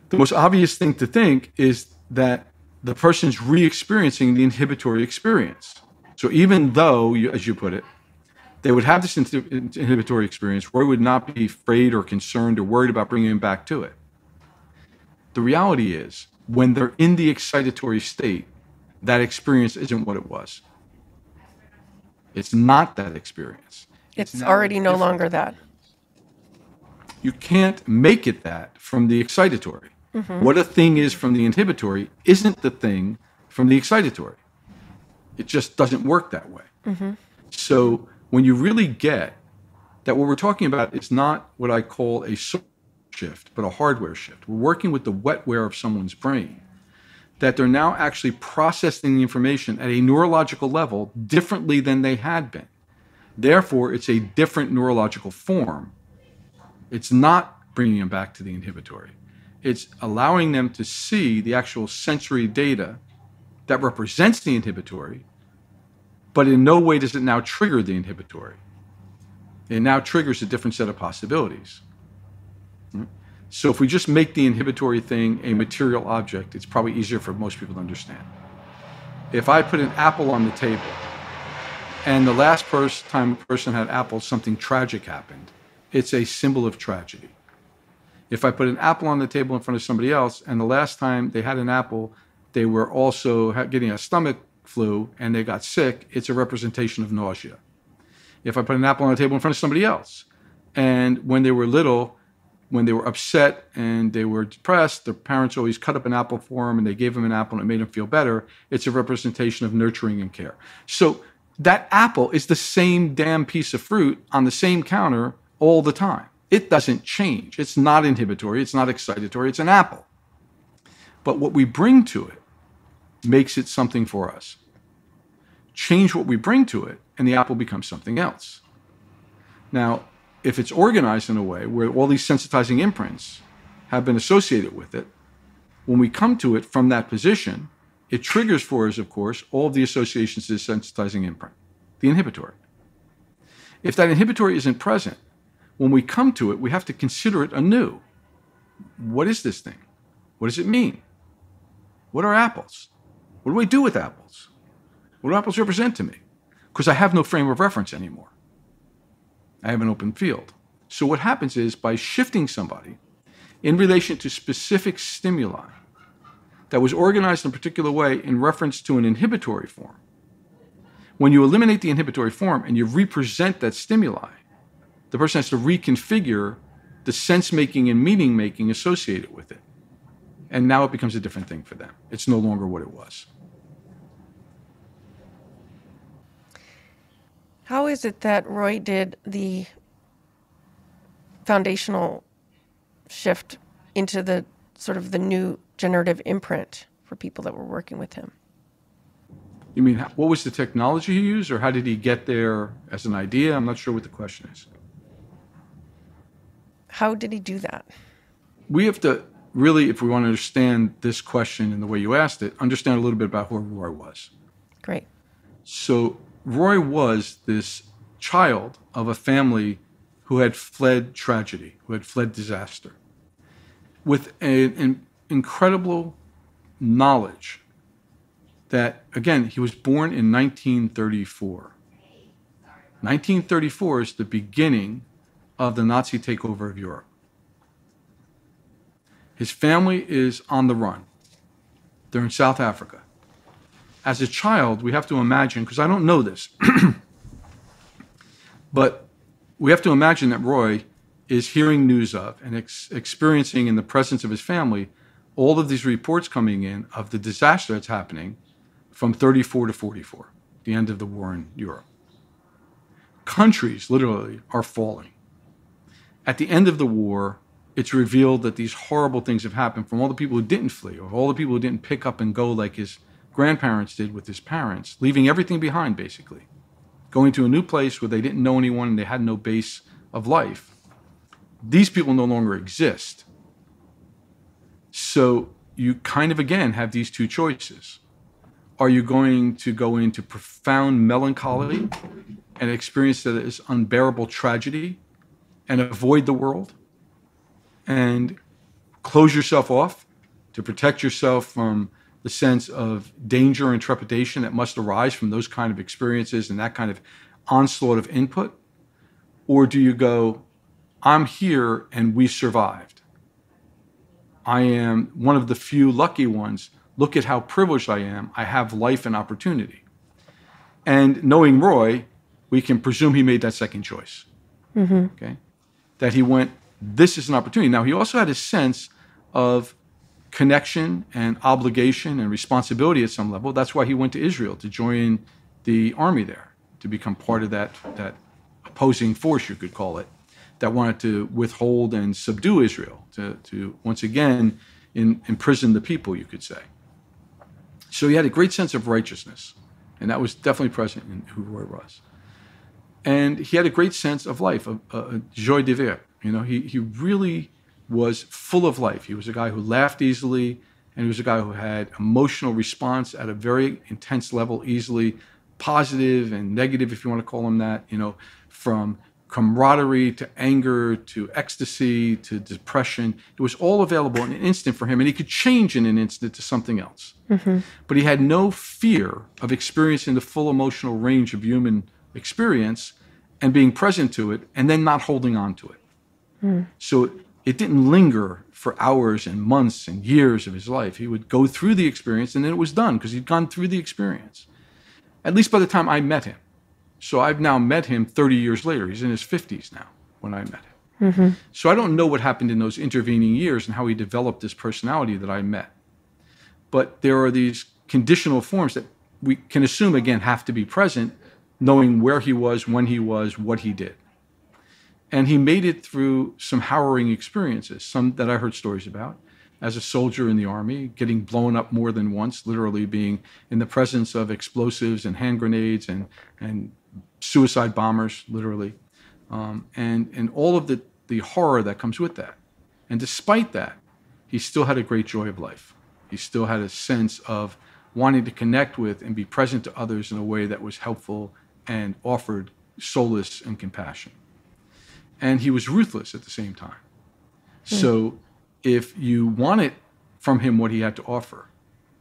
S1: the most obvious thing to think is that the person's re-experiencing the inhibitory experience. So even though, as you put it, they would have this inhibitory experience, Roye would not be afraid or concerned or worried about bringing him back to it. The reality is, when they're in the excitatory state, that experience isn't what it was. It's not that experience.
S2: It's already no longer that.
S1: You can't make it that from the excitatory. Mm-hmm. What a thing is from the inhibitory isn't the thing from the excitatory. It just doesn't work that way.
S2: Mm-hmm.
S1: So when you really get that what we're talking about is not what I call a software shift, but a hardware shift. We're working with the wetware of someone's brain, that they're now actually processing the information at a neurological level differently than they had been. Therefore, it's a different neurological form. It's not bringing them back to the inhibitory. It's allowing them to see the actual sensory data that represents the inhibitory, but in no way does it now trigger the inhibitory. It now triggers a different set of possibilities. So if we just make the inhibitory thing a material object, it's probably easier for most people to understand. If I put an apple on the table, and the last time a person had apples, something tragic happened, it's a symbol of tragedy. If I put an apple on the table in front of somebody else, and the last time they had an apple, they were also getting a stomach flu and they got sick, it's a representation of nausea. If I put an apple on the table in front of somebody else, and when they were little, when they were upset and they were depressed, their parents always cut up an apple for them and they gave them an apple and it made them feel better, it's a representation of nurturing and care. So that apple is the same damn piece of fruit on the same counter all the time. It doesn't change. It's not inhibitory. It's not excitatory. It's an apple. But what we bring to it makes it something for us. Change what we bring to it, and the apple becomes something else. Now, if it's organized in a way where all these sensitizing imprints have been associated with it, when we come to it from that position, it triggers for us, of course, all of the associations to the sensitizing imprint, the inhibitory. If that inhibitory isn't present, when we come to it, we have to consider it anew. What is this thing? What does it mean? What are apples? What do I do with apples? What do apples represent to me? Because I have no frame of reference anymore. I have an open field. So what happens is, by shifting somebody in relation to specific stimuli that was organized in a particular way in reference to an inhibitory form, when you eliminate the inhibitory form and you represent that stimuli, the person has to reconfigure the sense-making and meaning-making associated with it. And now it becomes a different thing for them. It's no longer what it was.
S2: How is it that Roye did the foundational shift into the sort of the new generative imprint for people that were working with him?
S1: You mean, what was the technology he used, or how did he get there as an idea? I'm not sure what the question is.
S2: How did he do that?
S1: We have to really, if we want to understand this question in the way you asked it, understand a little bit about who Roye was.
S2: Great.
S1: So Roye was this child of a family who had fled tragedy, who had fled disaster, with an incredible knowledge that, again, he was born in 1934. 1934 is the beginning of the Nazi takeover of Europe. His family is on the run. They're in South Africa. As a child, we have to imagine, because I don't know this, but we have to imagine that Roye is hearing news of and experiencing in the presence of his family all of these reports coming in of the disaster that's happening from 34 to 44, the end of the war in Europe. Countries, literally, are falling. At the end of the war, it's revealed that these horrible things have happened from all the people who didn't flee, or all the people who didn't pick up and go like his grandparents did with his parents, leaving everything behind, basically. Going to a new place where they didn't know anyone and they had no base of life. These people no longer exist. So you kind of, again, have these two choices. Are you going to go into profound melancholy and experience that as unbearable tragedy and avoid the world and close yourself off to protect yourself from the sense of danger and trepidation that must arise from those kind of experiences and that kind of onslaught of input? Or do you go, I'm here and we survived. I am one of the few lucky ones. Look at how privileged I am. I have life and opportunity. And knowing Roye, we can presume he made that second choice. Mm-hmm. Okay? That he went, this is an opportunity. Now, he also had a sense of connection and obligation and responsibility at some level. That's why he went to Israel, to join the army there, to become part of that opposing force, you could call it, that wanted to withhold and subdue Israel, to once again imprison the people, you could say. So he had a great sense of righteousness, and that was definitely present in who Roye was. And he had a great sense of life, a joie de vivre. You know, he really was full of life. He was a guy who laughed easily, and he was a guy who had emotional response at a very intense level, easily positive and negative, if you want to call them that, you know, from camaraderie to anger to ecstasy to depression. It was all available in an instant for him, and he could change in an instant to something else. Mm-hmm. But he had no fear of experiencing the full emotional range of human experience and being present to it and then not holding on to it. So it didn't linger for hours and months and years of his life. He would go through the experience and then it was done because he'd gone through the experience, at least by the time I met him. So I've now met him 30 years later. He's in his 50s now when I met him. So I don't know what happened in those intervening years and how he developed this personality that I met. But there are these conditional forms that we can assume, again, have to be present, knowing where he was, when he was, what he did. And he made it through some harrowing experiences, some that I heard stories about, as a soldier in the army, getting blown up more than once, literally being in the presence of explosives and hand grenades and suicide bombers, literally, and all of the horror that comes with that. And despite that, he still had a great joy of life. He still had a sense of wanting to connect with and be present to others in a way that was helpful and offered solace and compassion. And he was ruthless at the same time. So if you wanted from him what he had to offer,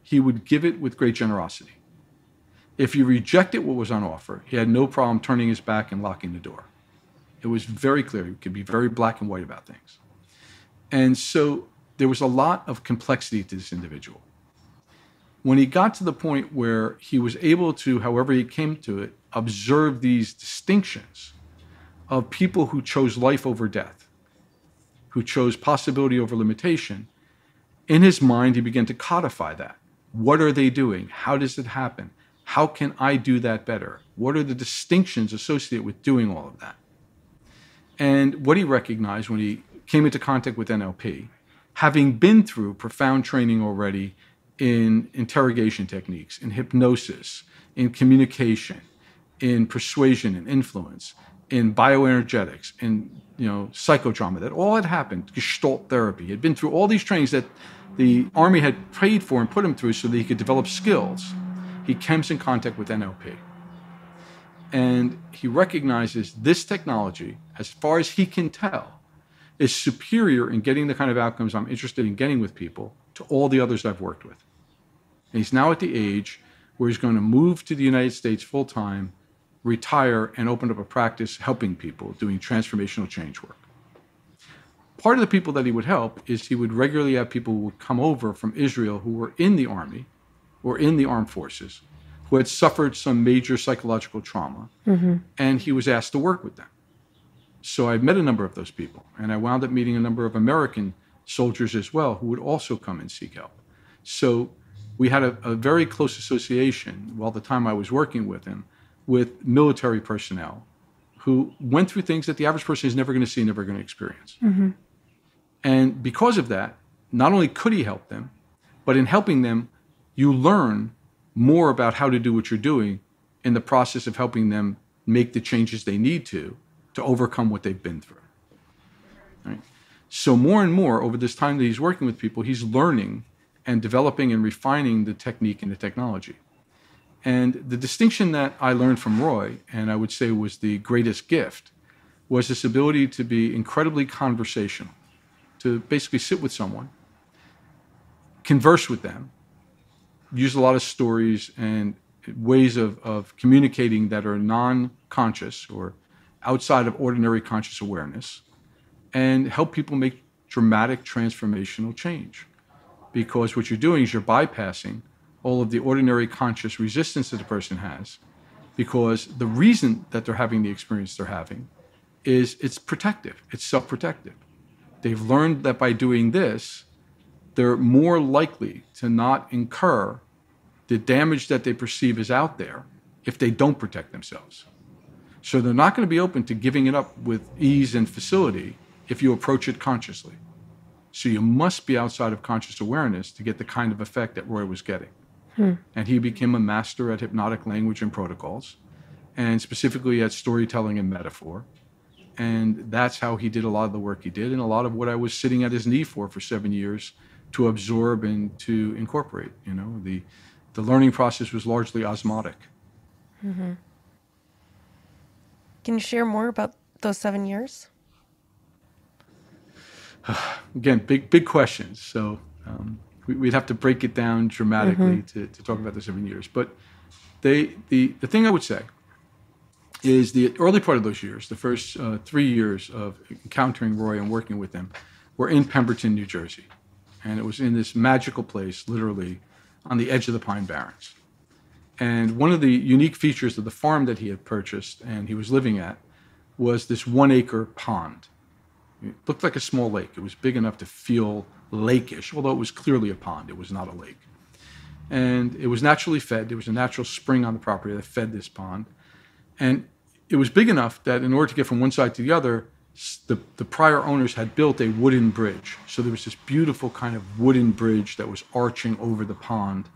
S1: he would give it with great generosity. If you rejected what was on offer, he had no problem turning his back and locking the door. It was very clear. He could be very black and white about things. And so there was a lot of complexity to this individual. When he got to the point where he was able to, however he came to it, observe these distinctions of people who chose life over death, who chose possibility over limitation, in his mind, he began to codify that. What are they doing? How does it happen? How can I do that better? What are the distinctions associated with doing all of that? And what he recognized when he came into contact with NLP, having been through profound training already in interrogation techniques, in hypnosis, in communication, in persuasion and influence, in bioenergetics, in psychodrama, that all had happened, Gestalt therapy. He had been through all these trainings that the Army had paid for and put him through so that he could develop skills. He comes in contact with NLP. And he recognizes this technology, as far as he can tell, is superior in getting the kind of outcomes I'm interested in getting with people to all the others I've worked with. And he's now at the age where he's going to move to the United States full time, retire, and open up a practice helping people, doing transformational change work. Part of the people that he would help is he would regularly have people who would come over from Israel who were in the army or in the armed forces, who had suffered some major psychological trauma, and he was asked to work with them. So I met a number of those people, and I wound up meeting a number of American soldiers as well who would also come and seek help. So we had a very close association while the time I was working with him with military personnel who went through things that the average person is never going to see, never going to experience. And because of that, not only could he help them, but in helping them, you learn more about how to do what you're doing in the process of helping them make the changes they need to overcome what they've been through. Right? So more and more over this time that he's working with people, he's learning and developing and refining the technique and the technology. And the distinction that I learned from Roye, and I would say was the greatest gift, was this ability to be incredibly conversational, to basically sit with someone, converse with them, use a lot of stories and ways of communicating that are non-conscious or outside of ordinary conscious awareness, and help people make dramatic transformational change. Because what you're doing is you're bypassing all of the ordinary conscious resistance that the person has, because the reason that they're having the experience they're having is it's protective, it's self-protective. They've learned that by doing this, they're more likely to not incur the damage that they perceive is out there if they don't protect themselves. So they're not going to be open to giving it up with ease and facility if you approach it consciously. So you must be outside of conscious awareness to get the kind of effect that Roye was getting. And he became a master at hypnotic language and protocols, and specifically at storytelling and metaphor. And that's how he did a lot of the work he did, and a lot of what I was sitting at his knee for 7 years to absorb and to incorporate. The learning process was largely osmotic.
S2: Can you share more about those 7 years?
S1: Again, big questions. So we'd have to break it down dramatically to talk about the 7 years. But the thing I would say is the early part of those years, the first 3 years of encountering Roy and working with him, were in Pemberton, New Jersey. And it was in this magical place, literally, on the edge of the Pine Barrens. And one of the unique features of the farm that he had purchased and he was living at was this 1-acre pond. It looked like a small lake. It was big enough to feel lake-ish, although it was clearly a pond. It was not a lake. And it was naturally fed. There was a natural spring on the property that fed this pond. And it was big enough that in order to get from one side to the other, the prior owners had built a wooden bridge. So there was this beautiful kind of wooden bridge that was arching over the pond.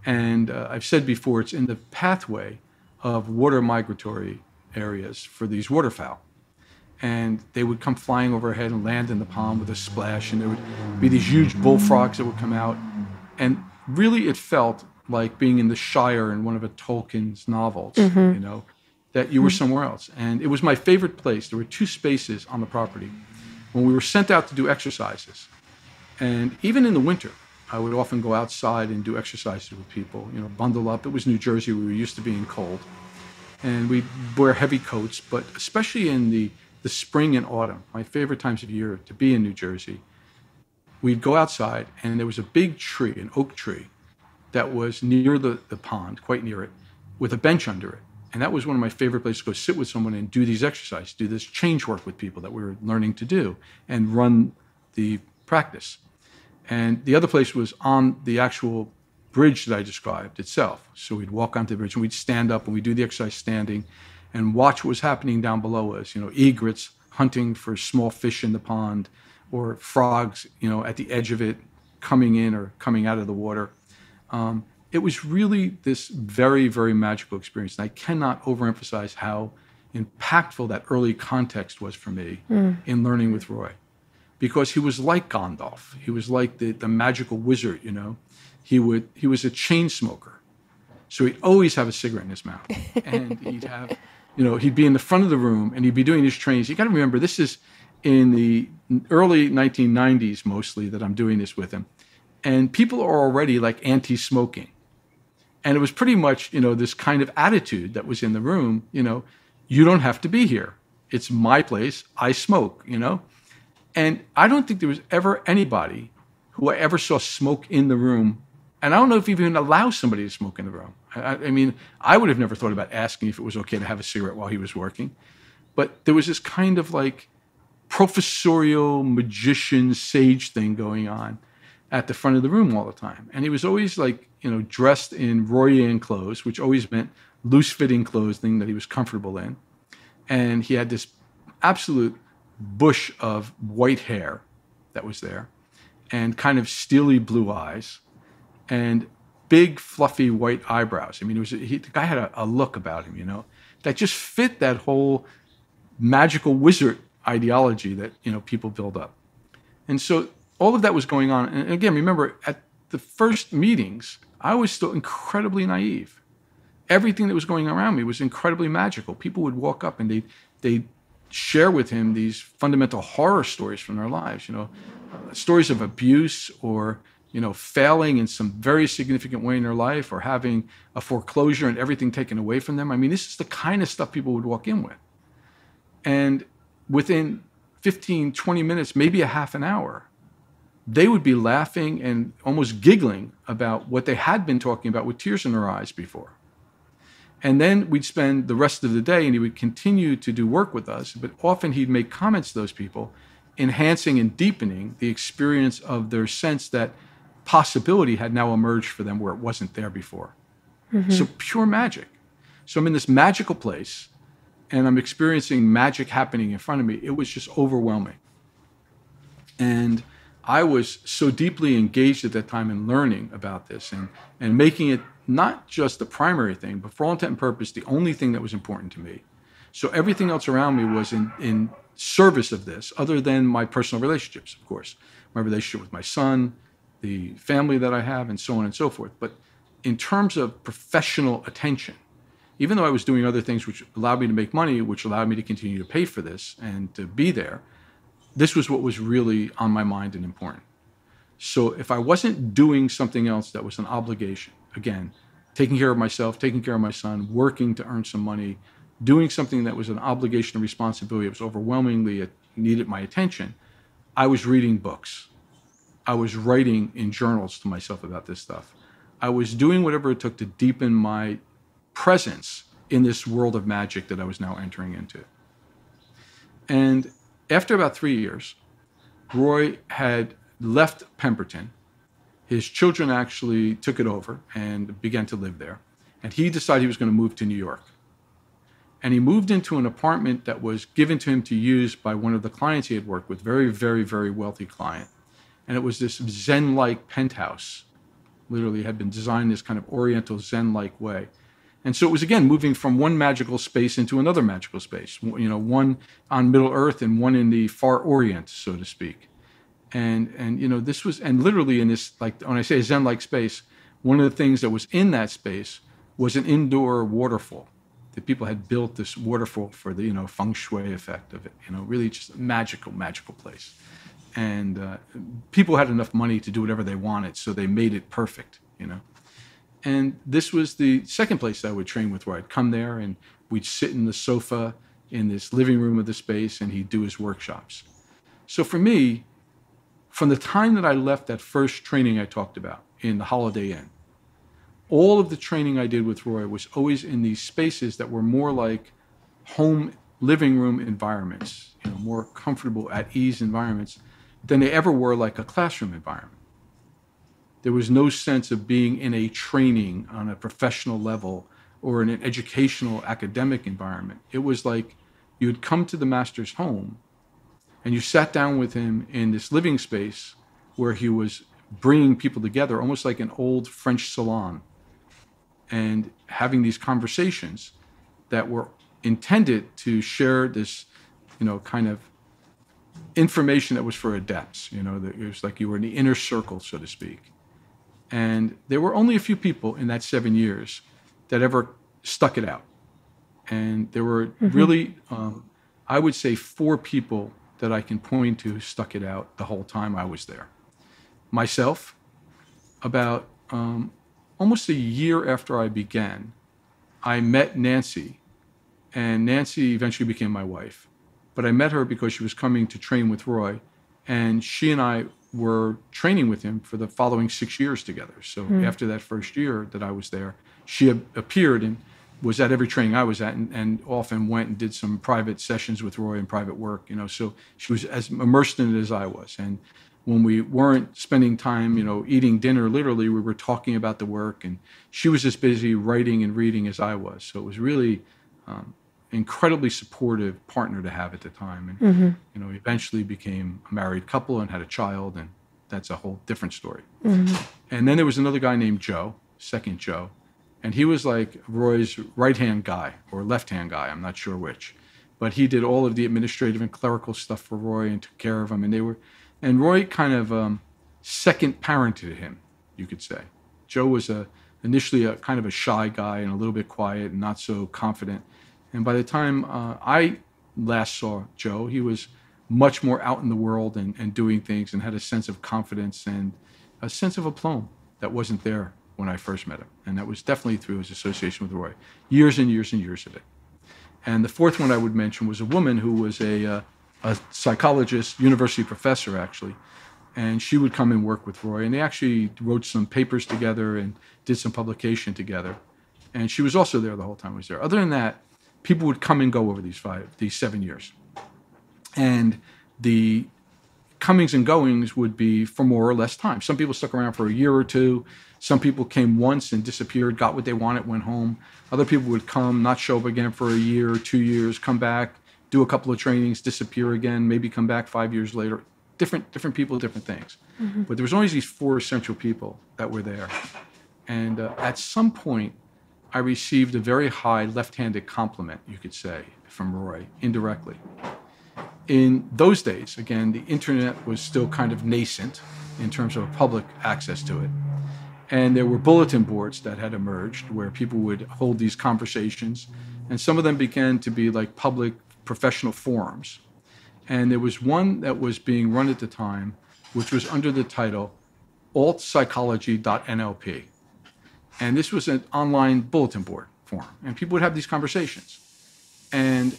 S1: And I've said before, it's in the pathway of water migratory areas for these waterfowl. And they would come flying overhead and land in the pond with a splash. And there would be these huge bullfrogs that would come out. And really it felt like being in the Shire in one of a Tolkien's novels, that you were somewhere else. And it was my favorite place. There were 2 spaces on the property. When we were sent out to do exercises, and even in the winter, I would often go outside and do exercises with people, bundle up. It was New Jersey. We were used to being cold. And we'd wear heavy coats, but especially in the spring and autumn, my favorite times of year to be in New Jersey, we'd go outside and there was a big tree, an oak tree, that was near the pond, quite near it, with a bench under it. And that was one of my favorite places to go sit with someone and do these exercises, do this change work with people that we were learning to do and run the practice. And the other place was on the actual bridge that I described itself. So we'd walk onto the bridge and we'd stand up and we'd do the exercise standing and watch what was happening down below us. Egrets hunting for small fish in the pond or frogs, at the edge of it coming in or coming out of the water. It was really this very, very magical experience. And I cannot overemphasize how impactful that early context was for me in learning with Roy. Because he was like Gandalf. He was like the magical wizard, He was a chain smoker. So he'd always have a cigarette in his mouth. And he'd have, he'd be in the front of the room and he'd be doing his trainings. You got to remember, this is in the early 1990s mostly that I'm doing this with him. And people are already like anti-smoking. And it was pretty much, this kind of attitude that was in the room, you don't have to be here. It's my place. I smoke, And I don't think there was ever anybody who I ever saw smoke in the room. And I don't know if you even allow somebody to smoke in the room. I mean, I would have never thought about asking if it was okay to have a cigarette while he was working. But there was this kind of like professorial magician sage thing going on at the front of the room all the time. And he was always like, dressed in Royan clothes, which always meant loose-fitting clothing that he was comfortable in. And he had this absolute bush of white hair that was there and kind of steely blue eyes and big, fluffy white eyebrows. I mean, the guy had a look about him, that just fit that whole magical wizard ideology that, people build up. And so all of that was going on. And again, remember, at the first meetings, I was still incredibly naive. Everything that was going around me was incredibly magical. People would walk up and they'd share with him these fundamental horror stories from their lives, stories of abuse or, failing in some very significant way in their life or having a foreclosure and everything taken away from them. I mean, this is the kind of stuff people would walk in with. And within 15, 20 minutes, maybe a half an hour, they would be laughing and almost giggling about what they had been talking about with tears in their eyes before. And then we'd spend the rest of the day and he would continue to do work with us, but often he'd make comments to those people, enhancing and deepening the experience of their sense that possibility had now emerged for them where it wasn't there before. So pure magic. So I'm in this magical place and I'm experiencing magic happening in front of me. It was just overwhelming. And I was so deeply engaged at that time in learning about this and making it not just the primary thing, but for all intent and purpose, the only thing that was important to me. So everything else around me was in service of this, other than my personal relationships, of course. My relationship with my son, the family that I have, and so on and so forth. But in terms of professional attention, even though I was doing other things which allowed me to make money, which allowed me to continue to pay for this and to be there, this was what was really on my mind and important. So if I wasn't doing something else that was an obligation, again, taking care of myself, taking care of my son, working to earn some money, doing something that was an obligation and responsibility, it was overwhelmingly, it needed my attention, I was reading books. I was writing in journals to myself about this stuff. I was doing whatever it took to deepen my presence in this world of magic that I was now entering into. And after about 3 years, Roy had left Pemberton. His children actually took it over and began to live there. And he decided he was going to move to New York. And he moved into an apartment that was given to him to use by one of the clients he had worked with, very, very, very wealthy client. And it was this Zen-like penthouse, literally had been designed this kind of Oriental Zen-like way. And so it was, again, moving from one magical space into another magical space, one on Middle Earth and one in the far Orient, so to speak. And this was, and literally in this, like when I say Zen-like space, one of the things that was in that space was an indoor waterfall. The people had built this waterfall for the, feng shui effect of it, really just a magical, magical place. And people had enough money to do whatever they wanted, so they made it perfect, And this was the second place I would train with, where I'd come there and we'd sit in the sofa in this living room of the space and he'd do his workshops. So for me, from the time that I left that first training I talked about in the Holiday Inn, all of the training I did with Roy was always in these spaces that were more like home living room environments, more comfortable, at ease environments than they ever were like a classroom environment. There was no sense of being in a training on a professional level or in an educational academic environment. It was like you had come to the master's home and you sat down with him in this living space where he was bringing people together, almost like an old French salon, and having these conversations that were intended to share this, kind of information that was for adepts. That it was like you were in the inner circle, so to speak. And there were only a few people in that 7 years that ever stuck it out. And there were really, I would say, 4 people that I can point to who stuck it out the whole time I was there. Myself, about almost a year after I began, I met Nancy, and Nancy eventually became my wife. But I met her because she was coming to train with Roy, and she and I were training with him for the following 6 years together. So after that first year that I was there, she appeared and was at every training I was at, and often went and did some private sessions with Roy and private work, so she was as immersed in it as I was. And when we weren't spending time, eating dinner, literally, we were talking about the work, and she was as busy writing and reading as I was. So it was really incredibly supportive partner to have at the time. And, eventually became a married couple and had a child, and that's a whole different story. And then there was another guy named Joe, second Joe, and he was like Roy's right-hand guy or left-hand guy, I'm not sure which. But he did all of the administrative and clerical stuff for Roy and took care of him. And Roy kind of second parented him, you could say. Joe was initially a kind of a shy guy and a little bit quiet and not so confident. And by the time I last saw Joe, he was much more out in the world and doing things, and had a sense of confidence and a sense of aplomb that wasn't there when I first met him. And that was definitely through his association with Roy. Years and years and years of it. And the fourth one I would mention was a woman who was a psychologist, university professor, actually. And she would come and work with Roy. And they actually wrote some papers together and did some publication together. And she was also there the whole time I was there. Other than that, people would come and go over these 7 years. And the comings and goings would be for more or less time. Some people stuck around for a year or two. Some people came once and disappeared, got what they wanted, went home. Other people would come, not show up again for a year or 2 years, come back, do a couple of trainings, disappear again, maybe come back 5 years later. Different people, different things. But there was always these 4 essential people that were there. And at some point, I received a very high left-handed compliment, you could say, from Roy, indirectly. In those days, again, the internet was still kind of nascent in terms of public access to it. And there were bulletin boards that had emerged where people would hold these conversations. And some of them began to be like public professional forums. And there was one that was being run at the time, which was under the title altpsychology.nlp. And this was an online bulletin board forum. And people would have these conversations. And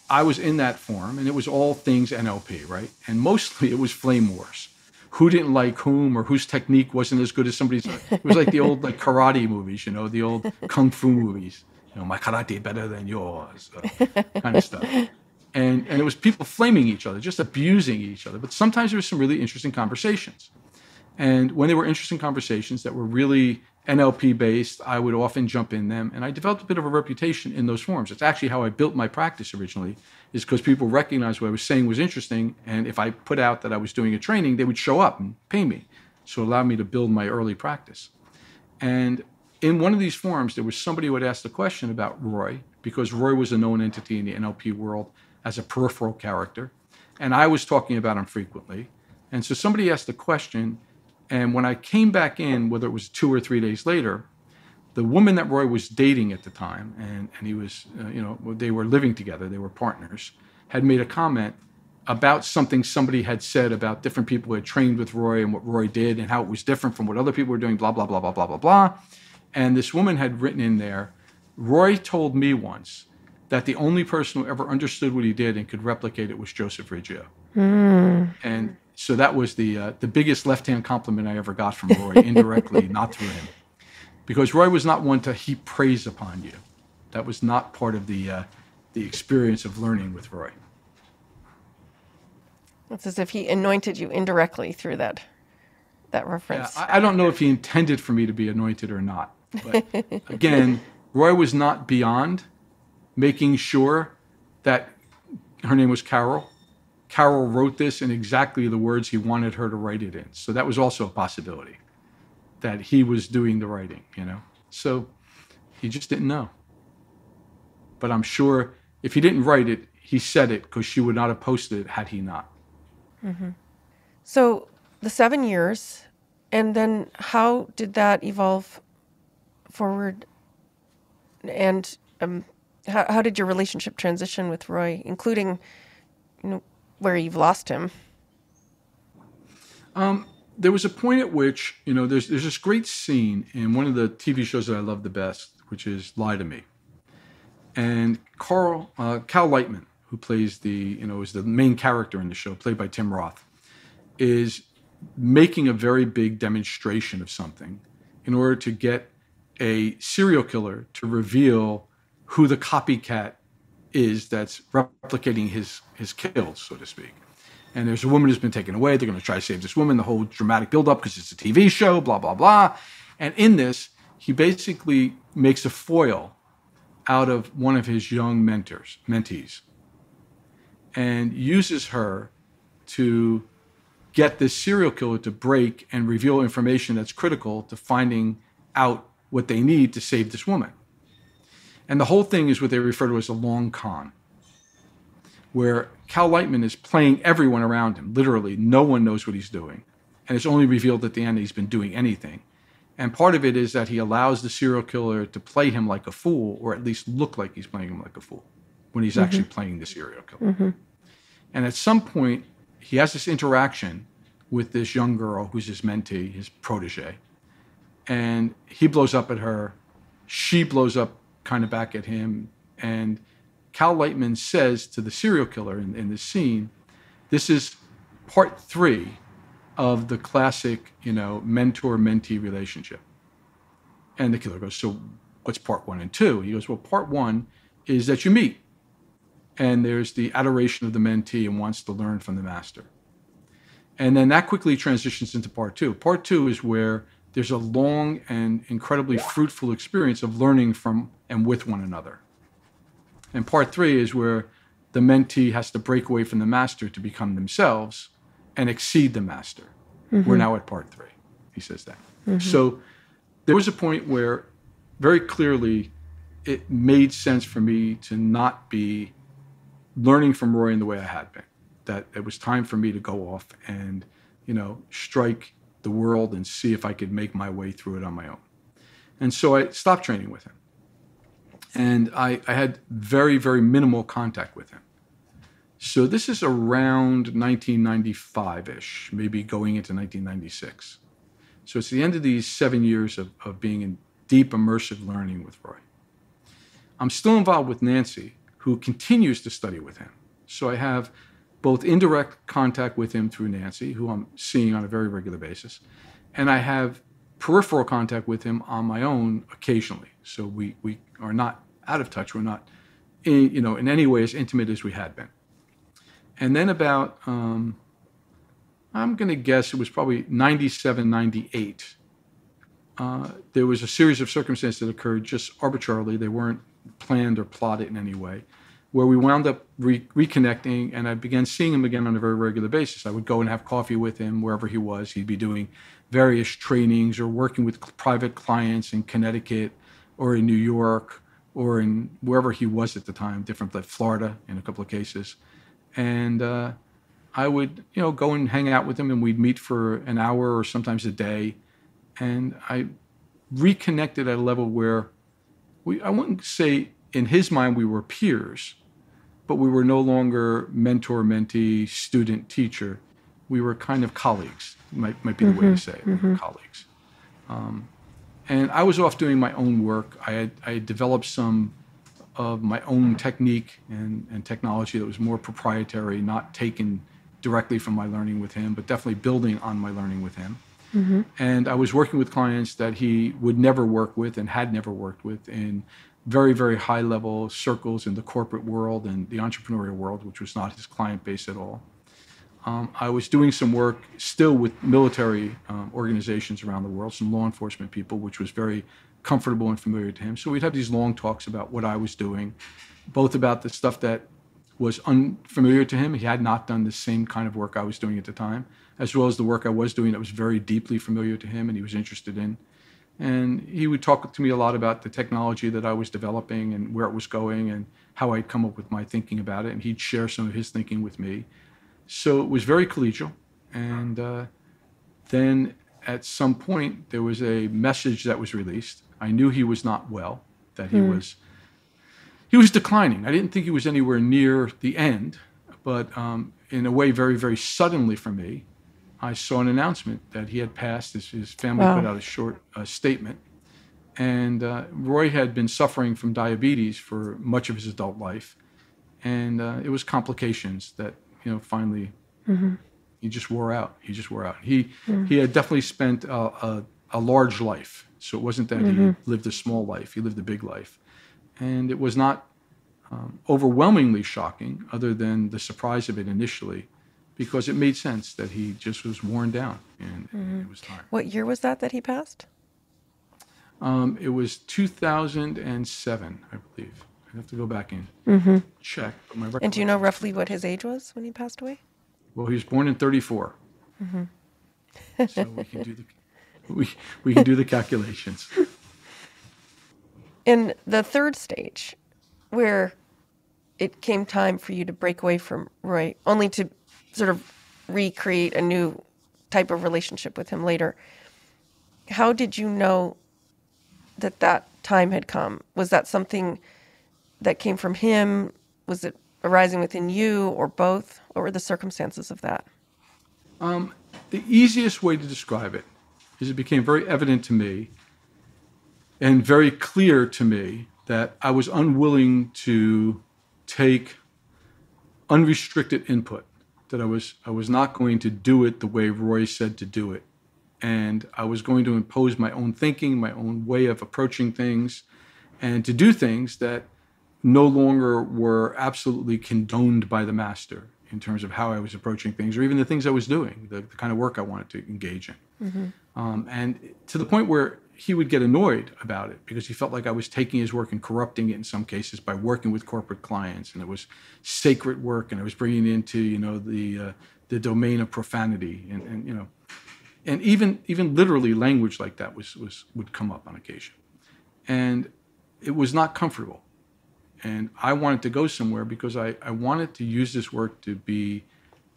S1: I was in that forum, and it was all things NLP, right? And mostly it was flame wars. Who didn't like whom, or whose technique wasn't as good as somebody's. It was like the old karate movies, the old kung fu movies. My karate better than yours, kind of stuff. And it was people flaming each other, just abusing each other. But sometimes there was some really interesting conversations. And when they were interesting conversations that were really NLP based, I would often jump in them. And I developed a bit of a reputation in those forums. It's actually how I built my practice originally, is because people recognized what I was saying was interesting. And if I put out that I was doing a training, they would show up and pay me. So it allowed me to build my early practice. And in one of these forums, there was somebody who had asked a question about Roye, because Roye was a known entity in the NLP world as a peripheral character. And I was talking about him frequently. And so somebody asked a question. And when I came back in, whether it was 2 or 3 days later, the woman that Roye was dating at the time, and he was, they were living together, they were partners, had made a comment about something somebody had said about different people who had trained with Roye and what Roye did and how it was different from what other people were doing, blah, blah, blah, blah, blah, blah, blah. And this woman had written in there, Roye told me once that the only person who ever understood what he did and could replicate it was Joseph Riggio. And so that was the biggest left-hand compliment I ever got from Roye, indirectly, not through him. Because Roye was not one to heap praise upon you. That was not part of the experience of learning with Roye.
S2: It's as if he anointed you indirectly through that reference.
S1: Yeah, I don't know if he intended for me to be anointed or not. But again, Roye was not beyond making sure that, her name was Carol. Carol wrote this in exactly the words he wanted her to write it in. So that was also a possibility, that he was doing the writing, So he just didn't know. But I'm sure if he didn't write it, he said it, because she would not have posted it had he not.
S2: Mm-hmm. So the 7 years, and then how did that evolve forward? And how did your relationship transition with Roye, including, where you've lost him?
S1: There was a point at which, there's this great scene in one of the TV shows that I love the best, which is Lie to Me. And Cal Lightman, who plays is the main character in the show, played by Tim Roth, is making a very big demonstration of something in order to get a serial killer to reveal who the copycat is that's replicating his kills, so to speak. And there's a woman who's been taken away. They're going to try to save this woman, the whole dramatic buildup because it's a TV show, blah, blah, blah. And in this, he basically makes a foil out of one of his young mentees, and uses her to get this serial killer to break and reveal information that's critical to finding out what they need to save this woman. And the whole thing is what they refer to as a long con, where Cal Lightman is playing everyone around him. Literally, no one knows what he's doing. And it's only revealed at the end that he's been doing anything. And part of it is that he allows the serial killer to play him like a fool, or at least look like he's playing him like a fool, when he's actually playing the serial killer. And at some point, he has this interaction with this young girl who's his mentee, his protege. And he blows up at her. She blows up kind of back at him. And Cal Lightman says to the serial killer in this scene, this is part 3 of the classic, mentor-mentee relationship. And the killer goes, so what's part 1 and 2? He goes, well, part 1 is that you meet. And there's the adoration of the mentee and wants to learn from the master. And then that quickly transitions into part 2. Part 2 is where there's a long and incredibly fruitful experience of learning from and with one another. And part 3 is where the mentee has to break away from the master to become themselves and exceed the master. We're now at part 3. He says that. So there was a point where very clearly it made sense for me to not be learning from Roye in the way I had been. That it was time for me to go off and, strike the world and see if I could make my way through it on my own. And so I stopped training with him. And I had very, very minimal contact with him. So this is around 1995-ish, maybe going into 1996. So it's the end of these 7 years of being in deep immersive learning with Roye. I'm still involved with Nancy, who continues to study with him. So I have both indirect contact with him through Nancy, who I'm seeing on a very regular basis, and I have peripheral contact with him on my own occasionally. So we are not out of touch. We're not, in any way as intimate as we had been. And then about, I'm going to guess it was probably 97, 98. There was a series of circumstances that occurred just arbitrarily. They weren't planned or plotted in any way, where we wound up reconnecting, and I began seeing him again on a very regular basis. I would go and have coffee with him wherever he was. He'd be doing various trainings or working with private clients in Connecticut or in New York or in wherever he was at the time, different, like Florida in a couple of cases. And I would, go and hang out with him, and we'd meet for an hour or sometimes a day. And I reconnected at a level where I wouldn't say in his mind we were peers, but we were no longer mentor, mentee, student, teacher. We were kind of colleagues, might be the way to say it, we were colleagues. And I was off doing my own work. I had developed some of my own technique and technology that was more proprietary, not taken directly from my learning with him, but definitely building on my learning with him. And I was working with clients that he would never work with and had never worked with in very, very high level circles in the corporate world and the entrepreneurial world, which was not his client base at all. I was doing some work still with military organizations around the world, some law enforcement people, which was very comfortable and familiar to him. So we'd have these long talks about what I was doing, both about the stuff that was unfamiliar to him. He had not done the same kind of work I was doing at the time, as well as the work I was doing that was very deeply familiar to him and he was interested in. And he would talk to me a lot about the technology that I was developing and where it was going and how I'd come up with my thinking about it. And he'd share some of his thinking with me. So it was very collegial. And then at some point, there was a message that was released. I knew he was not well, that he was declining. I didn't think he was anywhere near the end, but in a way, very, very suddenly for me, I saw an announcement that he had passed. His family put out a short statement. And Roy had been suffering from diabetes for much of his adult life. And it was complications that, finally, he just wore out. He had definitely spent a large life. So it wasn't that he lived a small life. He lived a big life. And it was not overwhelmingly shocking, other than the surprise of it initially, because it made sense that he just was worn down and it was time.
S2: What year was that he passed?
S1: It was 2007, I believe. I have to go back and check. But
S2: and do you know roughly what his age was when he passed away?
S1: Well, he was born in 34. So we can do the calculations.
S2: In the third stage, where it came time for you to break away from Roy, only to sort of recreate a new type of relationship with him later, how did you know that time had come? Was that something that came from him? Was it arising within you, or both? What were the circumstances of that?
S1: The easiest way to describe it is it became very evident to me and very clear to me that I was unwilling to take unrestricted input, that I was not going to do it the way Roy said to do it. And I was going to impose my own thinking, my own way of approaching things, and to do things that no longer were absolutely condoned by the master in terms of how I was approaching things, or even the things I was doing, the kind of work I wanted to engage in. And to the point where he would get annoyed about it because he felt like I was taking his work and corrupting it in some cases by working with corporate clients, and it was sacred work, and I was bringing it into the domain of profanity, and even literally language like that would come up on occasion, and it was not comfortable. And I wanted to go somewhere because I wanted to use this work to be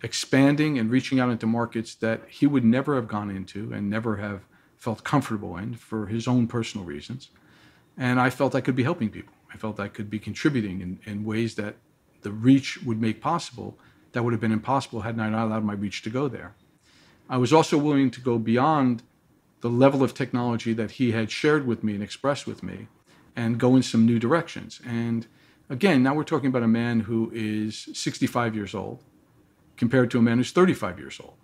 S1: expanding and reaching out into markets that he would never have gone into and never have felt comfortable in for his own personal reasons. And I felt I could be helping people. I felt I could be contributing in ways that the reach would make possible that would have been impossible had I not allowed my reach to go there. I was also willing to go beyond the level of technology that he had shared with me and expressed with me and go in some new directions. And again, now we're talking about a man who is 65 years old compared to a man who's 35 years old.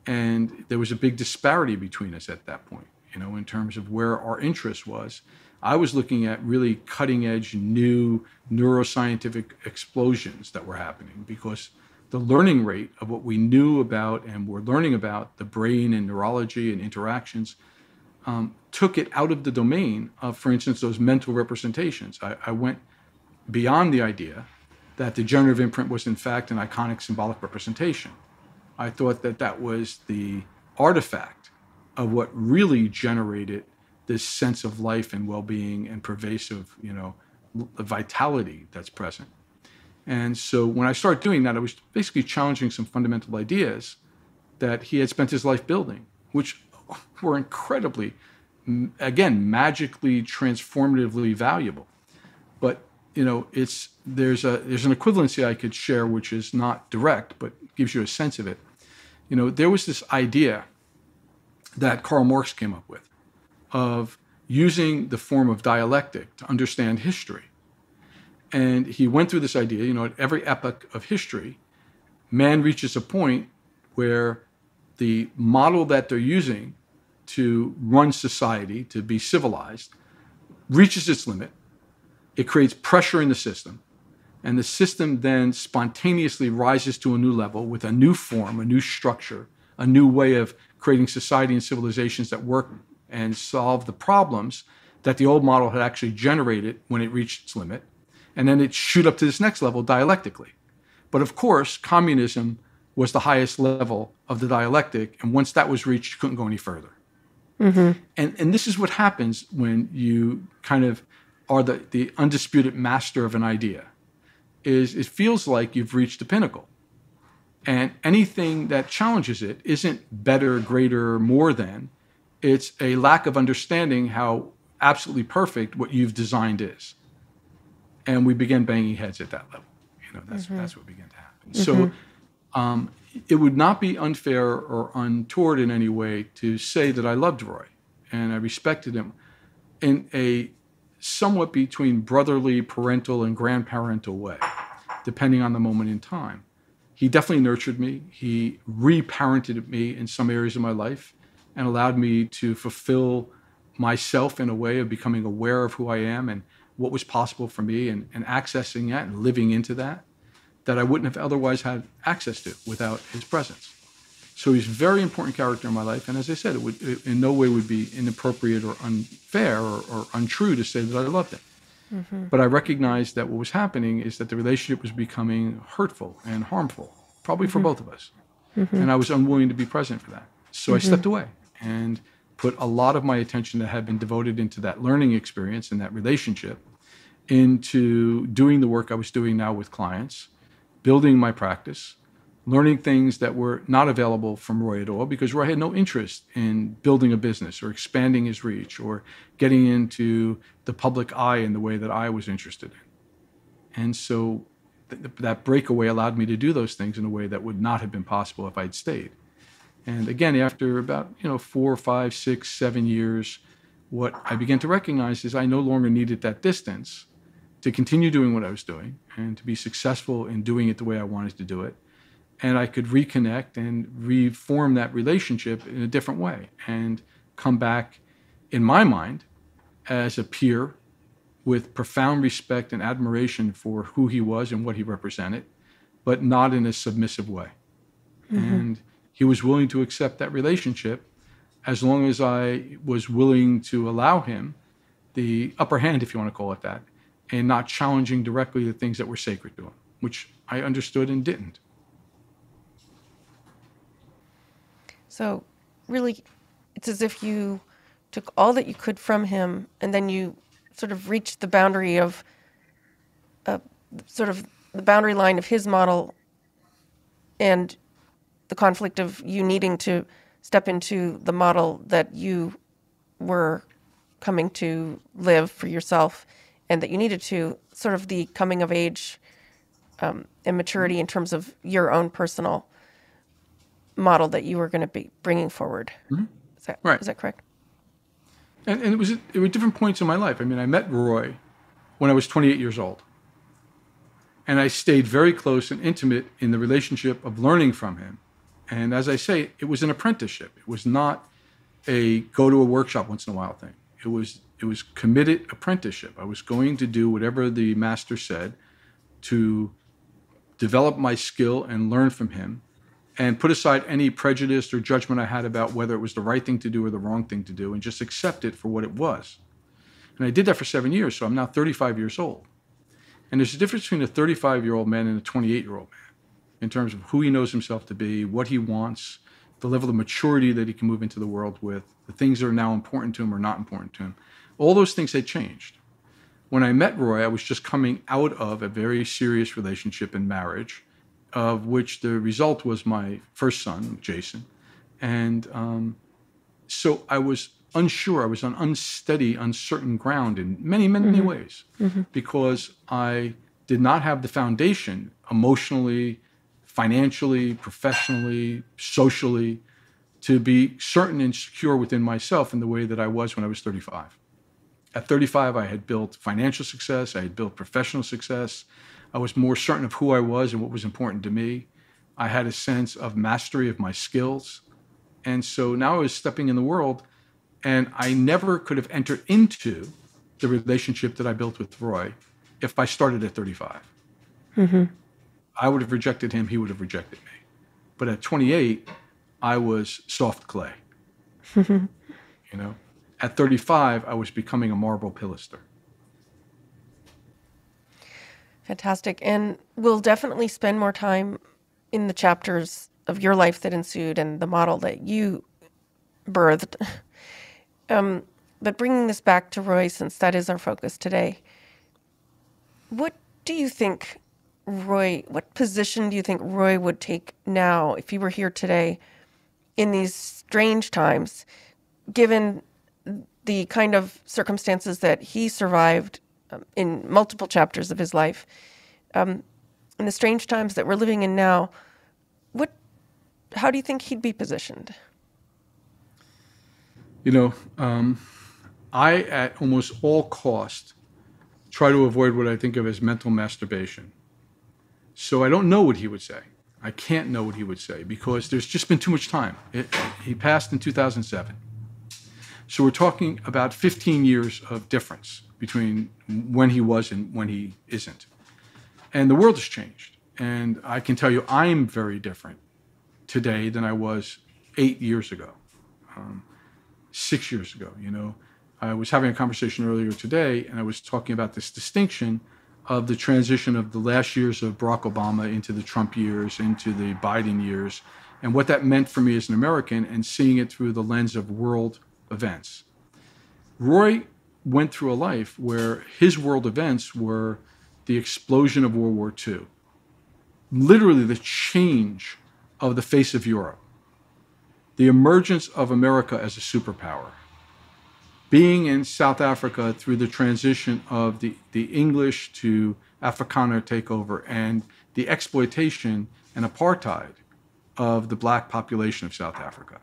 S1: And there was a big disparity between us at that point, in terms of where our interest was. I was looking at really cutting edge, new neuroscientific explosions that were happening, because the learning rate of what we knew about and were learning about the brain and neurology and interactions took it out of the domain of, for instance, those mental representations. I went beyond the idea that the generative imprint was in fact an iconic symbolic representation. I thought that that was the artifact of what really generated this sense of life and well-being and pervasive, vitality that's present. And so when I started doing that, I was basically challenging some fundamental ideas that he had spent his life building, which were incredibly, again, magically, transformatively valuable. But there's an equivalency I could share, which is not direct, but gives you a sense of it. There was this idea that Karl Marx came up with of using the form of dialectic to understand history. And he went through this idea, at every epoch of history, man reaches a point where the model that they're using to run society, to be civilized, reaches its limit. It creates pressure in the system. And the system then spontaneously rises to a new level with a new form, a new structure, a new way of creating society and civilizations that work and solve the problems that the old model had actually generated when it reached its limit. And then it shoot up to this next level dialectically. But of course, communism was the highest level of the dialectic. And once that was reached, you couldn't go any further. Mm-hmm. And this is what happens when you kind of are the undisputed master of an idea. Is it feels like you've reached the pinnacle. And anything that challenges it isn't better, greater, more than. It's a lack of understanding how absolutely perfect what you've designed is. And we began banging heads at that level. That's what began to happen. Mm-hmm. So it would not be unfair or untoward in any way to say that I loved Roy and I respected him in a somewhat between brotherly, parental, and grandparental way, depending on the moment in time. He definitely nurtured me. He reparented me in some areas of my life and allowed me to fulfill myself in a way of becoming aware of who I am and what was possible for me and accessing that and living into that I wouldn't have otherwise had access to without his presence. So he's a very important character in my life. And as I said, it in no way would be inappropriate or unfair or untrue to say that I loved him. Mm-hmm. But I recognized that what was happening is that the relationship was becoming hurtful and harmful, probably for both of us. Mm-hmm. And I was unwilling to be present for that. So I stepped away and put a lot of my attention that had been devoted into that learning experience and that relationship into doing the work I was doing now with clients, building my practice, learning things that were not available from Roy at all, because Roy had no interest in building a business or expanding his reach or getting into the public eye in the way that I was interested in. And so that breakaway allowed me to do those things in a way that would not have been possible if I'd stayed. And again, after about 4, 5, 6, 7 years, what I began to recognize is I no longer needed that distance to continue doing what I was doing and to be successful in doing it the way I wanted to do it. And I could reconnect and reform that relationship in a different way and come back, in my mind, as a peer with profound respect and admiration for who he was and what he represented, but not in a submissive way. Mm-hmm. And he was willing to accept that relationship as long as I was willing to allow him the upper hand, if you want to call it that, and not challenging directly the things that were sacred to him, which I understood and didn't.
S2: So really, it's as if you took all that you could from him, and then you sort of reached the boundary of, sort of the boundary line of his model and the conflict of you needing to step into the model that you were coming to live for yourself, and that you needed to sort of the coming of age and maturity in terms of your own personal model that you were going to be bringing forward. Mm-hmm. Is that correct?
S1: And it were different points in my life. I mean, I met Roy when I was 28 years old. And I stayed very close and intimate in the relationship of learning from him. And as I say, it was an apprenticeship. It was not a go to a workshop once in a while thing. It was committed apprenticeship. I was going to do whatever the master said to develop my skill and learn from him and put aside any prejudice or judgment I had about whether it was the right thing to do or the wrong thing to do and just accept it for what it was. And I did that for 7 years, so I'm now 35 years old. And there's a difference between a 35-year-old man and a 28-year-old man in terms of who he knows himself to be, what he wants, the level of maturity that he can move into the world with, the things that are now important to him or not important to him. All those things had changed. When I met Roye, I was just coming out of a very serious relationship and marriage, of which the result was my first son, Jason. And so I was unsure. I was on unsteady, uncertain ground in many, many ways, because I did not have the foundation emotionally, financially, professionally, socially, to be certain and secure within myself in the way that I was when I was 35. At 35, I had built financial success. I had built professional success. I was more certain of who I was and what was important to me. I had a sense of mastery of my skills. And so now I was stepping in the world, and I never could have entered into the relationship that I built with Roye if I started at 35. I would have rejected him. He would have rejected me. But at 28, I was soft clay. You know, at 35, I was becoming a marble pilaster.
S2: Fantastic. And we'll definitely spend more time in the chapters of your life that ensued and the model that you birthed. But bringing this back to Roye, since that is our focus today, what do you think what position do you think Roye would take now if he were here today in these strange times, given the kind of circumstances that he survived in multiple chapters of his life, in the strange times that we're living in now? How do you think he'd be positioned?
S1: You know, I, at almost all cost, try to avoid what I think of as mental masturbation. So I don't know what he would say. I can't know what he would say because there's just been too much time. He passed in 2007. So we're talking about 15 years of difference between when he was and when he isn't. And the world has changed. And I can tell you I'm very different today than I was 8 years ago, 6 years ago. You know, I was having a conversation earlier today, and I was talking about this distinction of the transition of the last years of Barack Obama into the Trump years, into the Biden years, and what that meant for me as an American, and seeing it through the lens of world events. Roye went through a life where his world events were the explosion of World War II, literally the change of the face of Europe, the emergence of America as a superpower, being in South Africa through the transition of the English to Afrikaner takeover and the exploitation and apartheid of the black population of South Africa,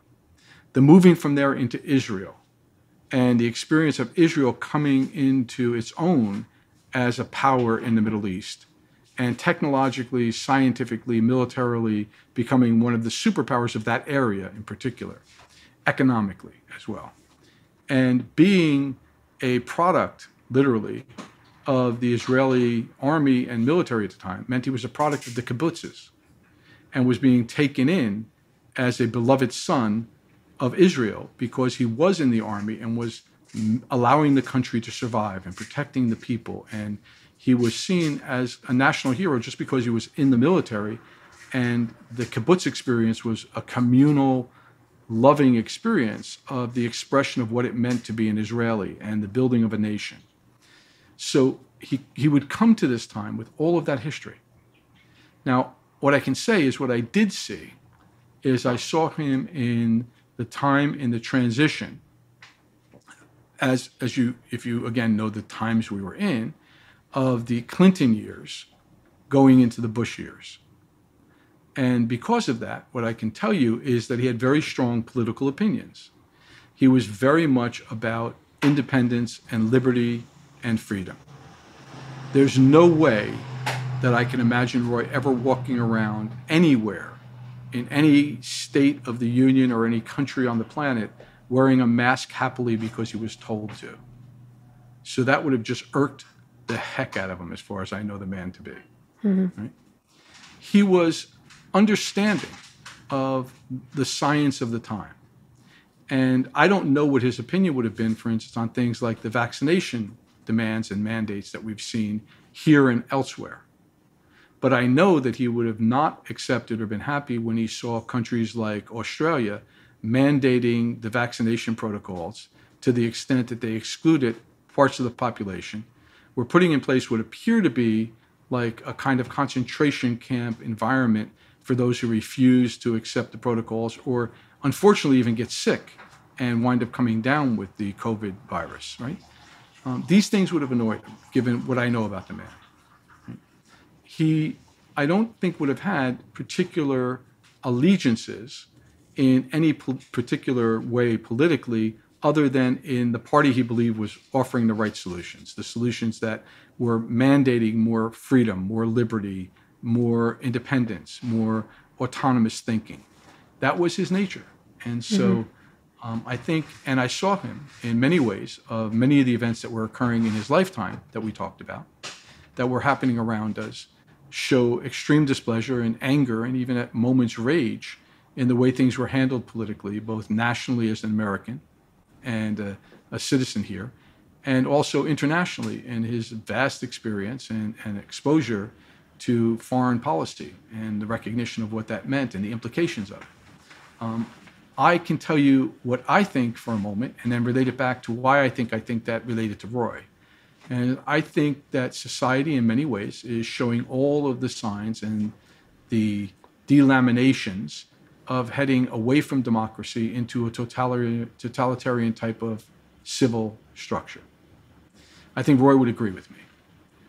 S1: the moving from there into Israel, and the experience of Israel coming into its own as a power in the Middle East, and technologically, scientifically, militarily becoming one of the superpowers of that area in particular, economically as well. And being a product, literally, of the Israeli army and military at the time meant he was a product of the kibbutzes and was being taken in as a beloved son of Israel because he was in the army and was allowing the country to survive and protecting the people. And he was seen as a national hero just because he was in the military. And the kibbutz experience was a communal, loving experience of the expression of what it meant to be an Israeli and the building of a nation. So he would come to this time with all of that history. Now, what I can say is what I did see is I saw him in the time in the transition, if you again know the times we were in, of the Clinton years going into the Bush years. And because of that, what I can tell you is that he had very strong political opinions. He was very much about independence and liberty and freedom. There's no way that I can imagine Roy ever walking around anywhere in any state of the union or any country on the planet wearing a mask happily because he was told to. So that would have just irked the heck out of him as far as I know the man to be. Right? He was understanding of the science of the time. And I don't know what his opinion would have been, for instance, on things like the vaccination demands and mandates that we've seen here and elsewhere. But I know that he would have not accepted or been happy when he saw countries like Australia mandating the vaccination protocols to the extent that they excluded parts of the population. We're putting in place what appear to be like a kind of concentration camp environment for those who refuse to accept the protocols or unfortunately even get sick and wind up coming down with the COVID virus, right? These things would have annoyed him, given what I know about the man. Right? He, I don't think, would have had particular allegiances in any particular way politically other than in the party he believed was offering the right solutions, the solutions that were mandating more freedom, more liberty, more independence, more autonomous thinking. That was his nature. And so I think, and I saw him in many ways of many of the events that were occurring in his lifetime that we talked about, that were happening around us, show extreme displeasure and anger and even at moments rage in the way things were handled politically, both nationally as an American and a citizen here, and also internationally in his vast experience and exposure to foreign policy and the recognition of what that meant and the implications of it. I can tell you what I think for a moment and then relate it back to why I think that related to Roy. And I think that society in many ways is showing all of the signs and the delaminations of heading away from democracy into a totalitarian type of civil structure. I think Roy would agree with me.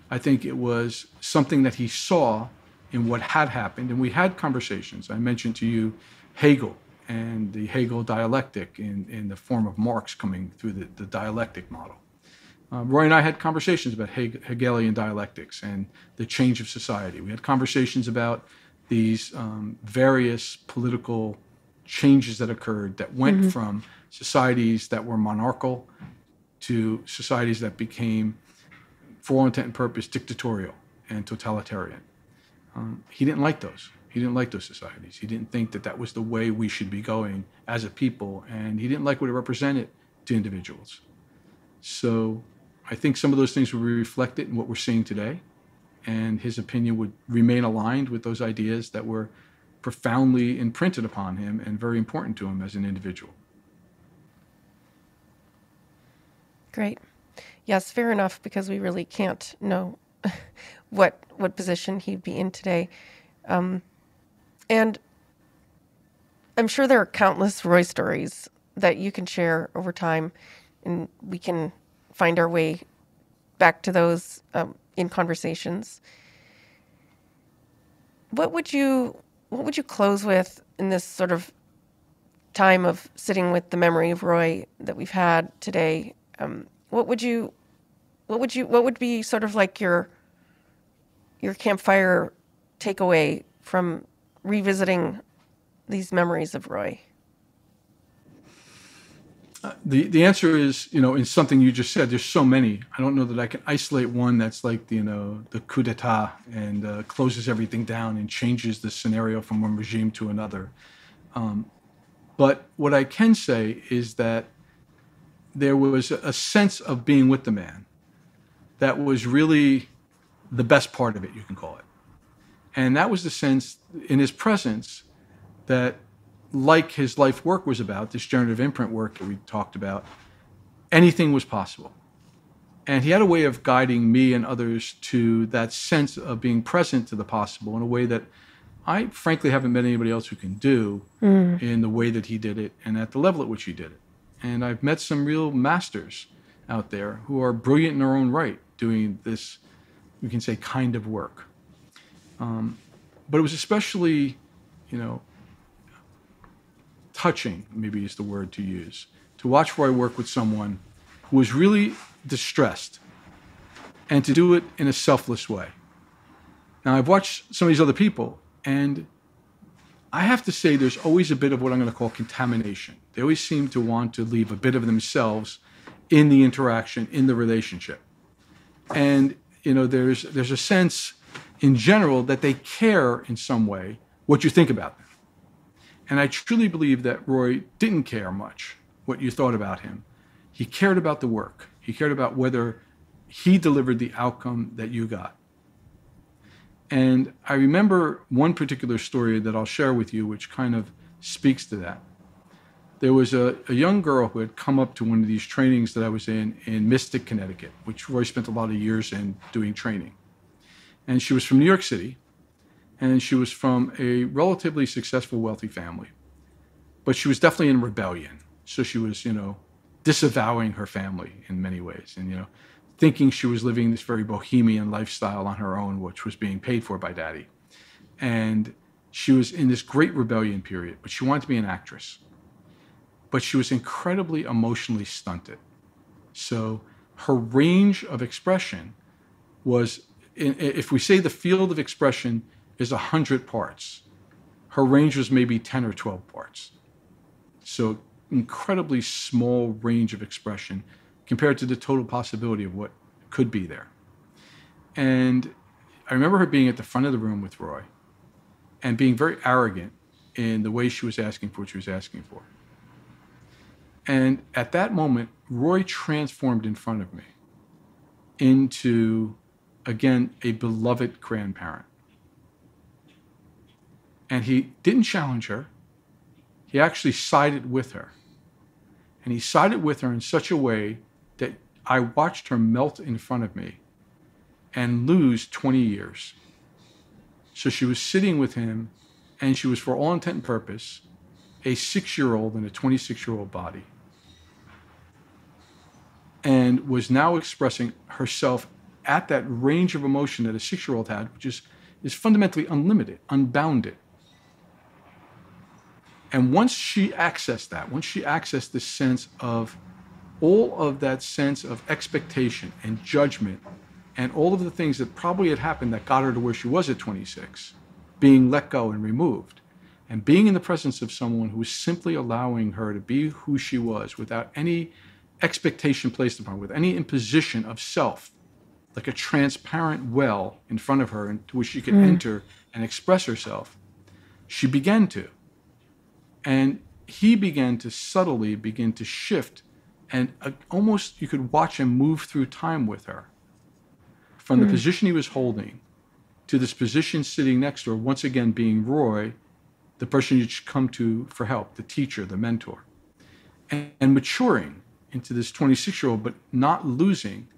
S1: I think it was something that he saw in what had happened, and we had conversations. I mentioned to you Hegel and the Hegel dialectic in the form of Marx coming through the dialectic model. Roy and I had conversations about Hegelian dialectics and the change of society. We had conversations about these various political changes that occurred that went from societies that were monarchical to societies that became, for all intent and purpose, dictatorial and totalitarian. He didn't like those. He didn't like those societies. He didn't think that that was the way we should be going as a people, and he didn't like what it represented to individuals. So I think some of those things will be reflected in what we're seeing today, and his opinion would remain aligned with those ideas that were profoundly imprinted upon him and very important to him as an individual.
S2: Great. Yes, fair enough, because we really can't know what position he'd be in today. And I'm sure there are countless Roy stories that you can share over time, and we can find our way back to those in conversations. What would you close with in this sort of time of sitting with the memory of Roy that we've had today? What would be sort of like your campfire takeaway from revisiting these memories of Roy?
S1: The answer is, in something you just said, there's so many. I don't know that I can isolate one that's like, the coup d'etat and closes everything down and changes the scenario from one regime to another. But what I can say is that there was a sense of being with the man that was really the best part of it, you can call it. And that was the sense in his presence that, like his life work was about, this generative imprint work that we talked about, anything was possible. And he had a way of guiding me and others to that sense of being present to the possible in a way that I frankly haven't met anybody else who can do in the way that he did it and at the level at which he did it. And I've met some real masters out there who are brilliant in their own right doing this, we can say, kind of work. But it was especially, touching, maybe is the word to use, to watch Roy work with someone who was really distressed and to do it in a selfless way. Now, I've watched some of these other people, and I have to say there's always a bit of what I'm going to call contamination. They always seem to want to leave a bit of themselves in the interaction, in the relationship. And, there's a sense in general that they care in some way what you think about them. And I truly believe that Roye didn't care much what you thought about him. He cared about the work. He cared about whether he delivered the outcome that you got. And I remember one particular story that I'll share with you, which kind of speaks to that. There was a young girl who had come up to one of these trainings that I was in Mystic, Connecticut, which Roye spent a lot of years in doing training. And she was from New York City, and she was from a relatively successful, wealthy family. But she was definitely in rebellion. So she was, disavowing her family in many ways, and, thinking she was living this very bohemian lifestyle on her own, which was being paid for by daddy. And she was in this great rebellion period, but she wanted to be an actress. But she was incredibly emotionally stunted. So her range of expression was, if we say the field of expression is 100 parts, her range was maybe 10 or 12 parts. So incredibly small range of expression compared to the total possibility of what could be there. And I remember her being at the front of the room with Roye and being very arrogant in the way she was asking for what she was asking for. And at that moment, Roye transformed in front of me into, again, a beloved grandparent. And he didn't challenge her. He actually sided with her. And he sided with her in such a way that I watched her melt in front of me and lose 20 years. So she was sitting with him, and she was, for all intent and purpose, a 6-year-old in a 26-year-old body, and was now expressing herself at that range of emotion that a 6-year-old had, which is fundamentally unlimited, unbounded. And once she accessed this sense of all of that sense of expectation and judgment and all of the things that probably had happened that got her to where she was at 26, being let go and removed, and being in the presence of someone who was simply allowing her to be who she was without any expectation placed upon her, with any imposition of self, like a transparent well in front of her into which she could enter and express herself, she began to. And he began to subtly begin to shift, and almost you could watch him move through time with her. From the position he was holding to this position sitting next to her, once again being Roye, the person you should come to for help, the teacher, the mentor, and maturing into this 26-year-old, but not losing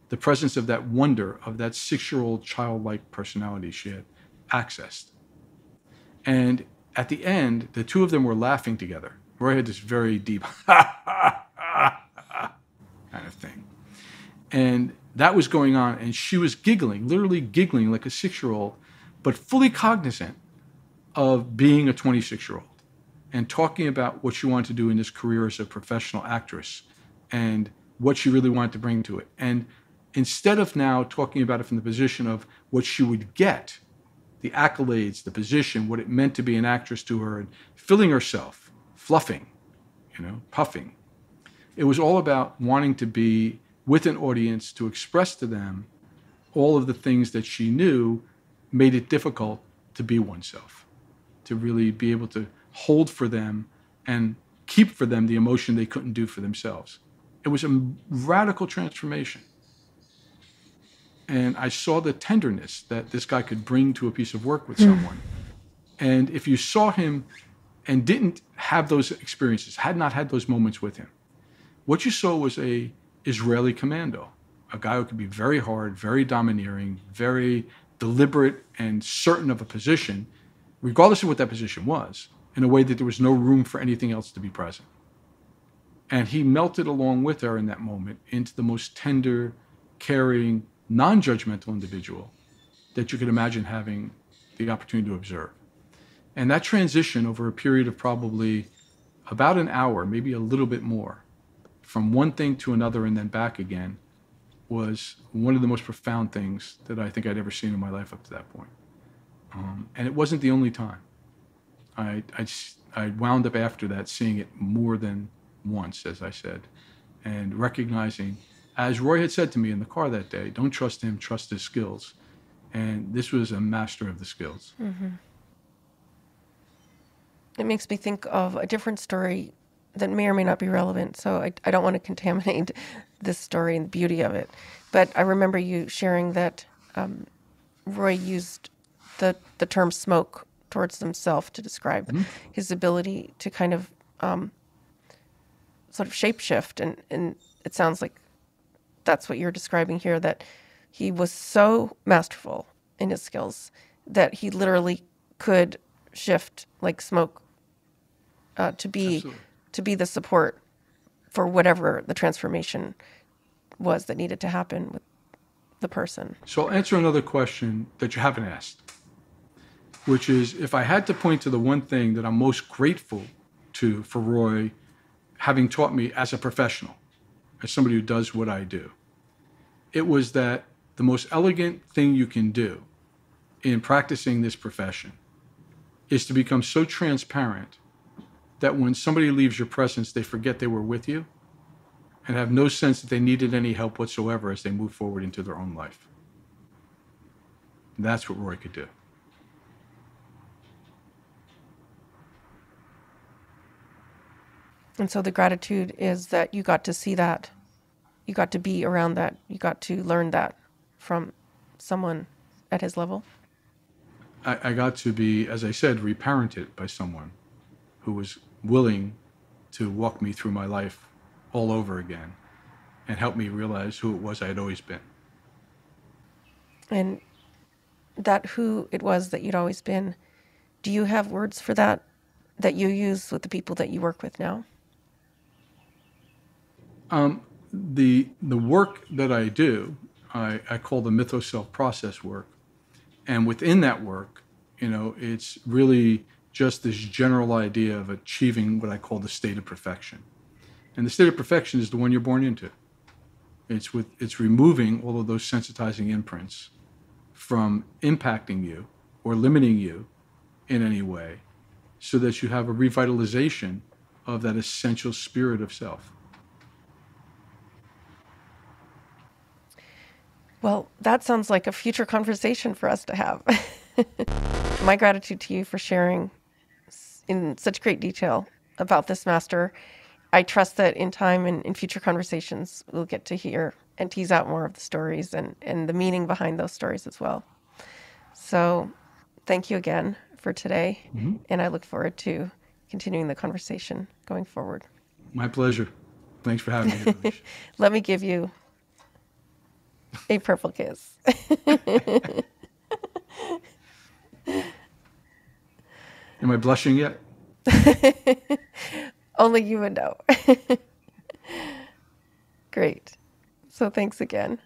S1: the presence of that wonder of that 6-year-old childlike personality she had accessed. And at the end, the two of them were laughing together. Roye had this very deep kind of thing. And that was going on, and she was giggling, literally giggling like a 6-year-old, but fully cognizant of being a 26-year-old and talking about what she wanted to do in this career as a professional actress and what she really wanted to bring to it. And instead of now talking about it from the position of what she would get, the accolades, the position, what it meant to be an actress to her, and filling herself, fluffing, puffing. It was all about wanting to be with an audience to express to them all of the things that she knew made it difficult to be oneself, to really be able to hold for them and keep for them the emotion they couldn't do for themselves. It was a radical transformation. And I saw the tenderness that this guy could bring to a piece of work with someone. And if you saw him and didn't have those experiences, had not had those moments with him, what you saw was a Israeli commando, a guy who could be very hard, very domineering, very deliberate and certain of a position, regardless of what that position was, in a way that there was no room for anything else to be present. And he melted along with her in that moment into the most tender, caring, non-judgmental individual that you could imagine having the opportunity to observe. And that transition over a period of probably about an hour, maybe a little bit more, from one thing to another and then back again, was one of the most profound things that I think I'd ever seen in my life up to that point. And it wasn't the only time. I wound up after that seeing it more than once, as I said, and recognizing, as Roy had said to me in the car that day, don't trust him, trust his skills. And this was a master of the skills.
S2: Mm-hmm. It makes me think of a different story that may or may not be relevant. So I don't want to contaminate this story and the beauty of it. But I remember you sharing that Roy used the term smoke towards himself to describe his ability to kind of sort of shapeshift. And it sounds like that's what you're describing here, that he was so masterful in his skills that he literally could shift like smoke to be the support for whatever the transformation was that needed to happen with the person.
S1: So I'll answer another question that you haven't asked, which is, if I had to point to the one thing that I'm most grateful to for Roy having taught me as a professional, as somebody who does what I do, it was that the most elegant thing you can do in practicing this profession is to become so transparent that when somebody leaves your presence, they forget they were with you and have no sense that they needed any help whatsoever as they move forward into their own life. And that's what Roy could do.
S2: And so the gratitude is that you got to see that, you got to be around that, you got to learn that from someone at his level.
S1: I got to be, as I said, reparented by someone who was willing to walk me through my life all over again and help me realize who it was I had always been.
S2: And that who it was that you'd always been, do you have words for that you use with the people that you work with now?
S1: The work that I do, I call the MythoSelf Process work. And within that work, it's really just this general idea of achieving what I call the state of perfection. And the state of perfection is the one you're born into. It's removing all of those sensitizing imprints from impacting you or limiting you in any way, so that you have a revitalization of that essential spirit of self.
S2: Well, that sounds like a future conversation for us to have. My gratitude to you for sharing in such great detail about this master. I trust that in time and in future conversations, we'll get to hear and tease out more of the stories and the meaning behind those stories as well. So thank you again for today. Mm-hmm. And I look forward to continuing the conversation going forward.
S1: My pleasure. Thanks for having me.
S2: Let me give you a purple kiss.
S1: Am I blushing yet?
S2: Only you would know. Great. So thanks again.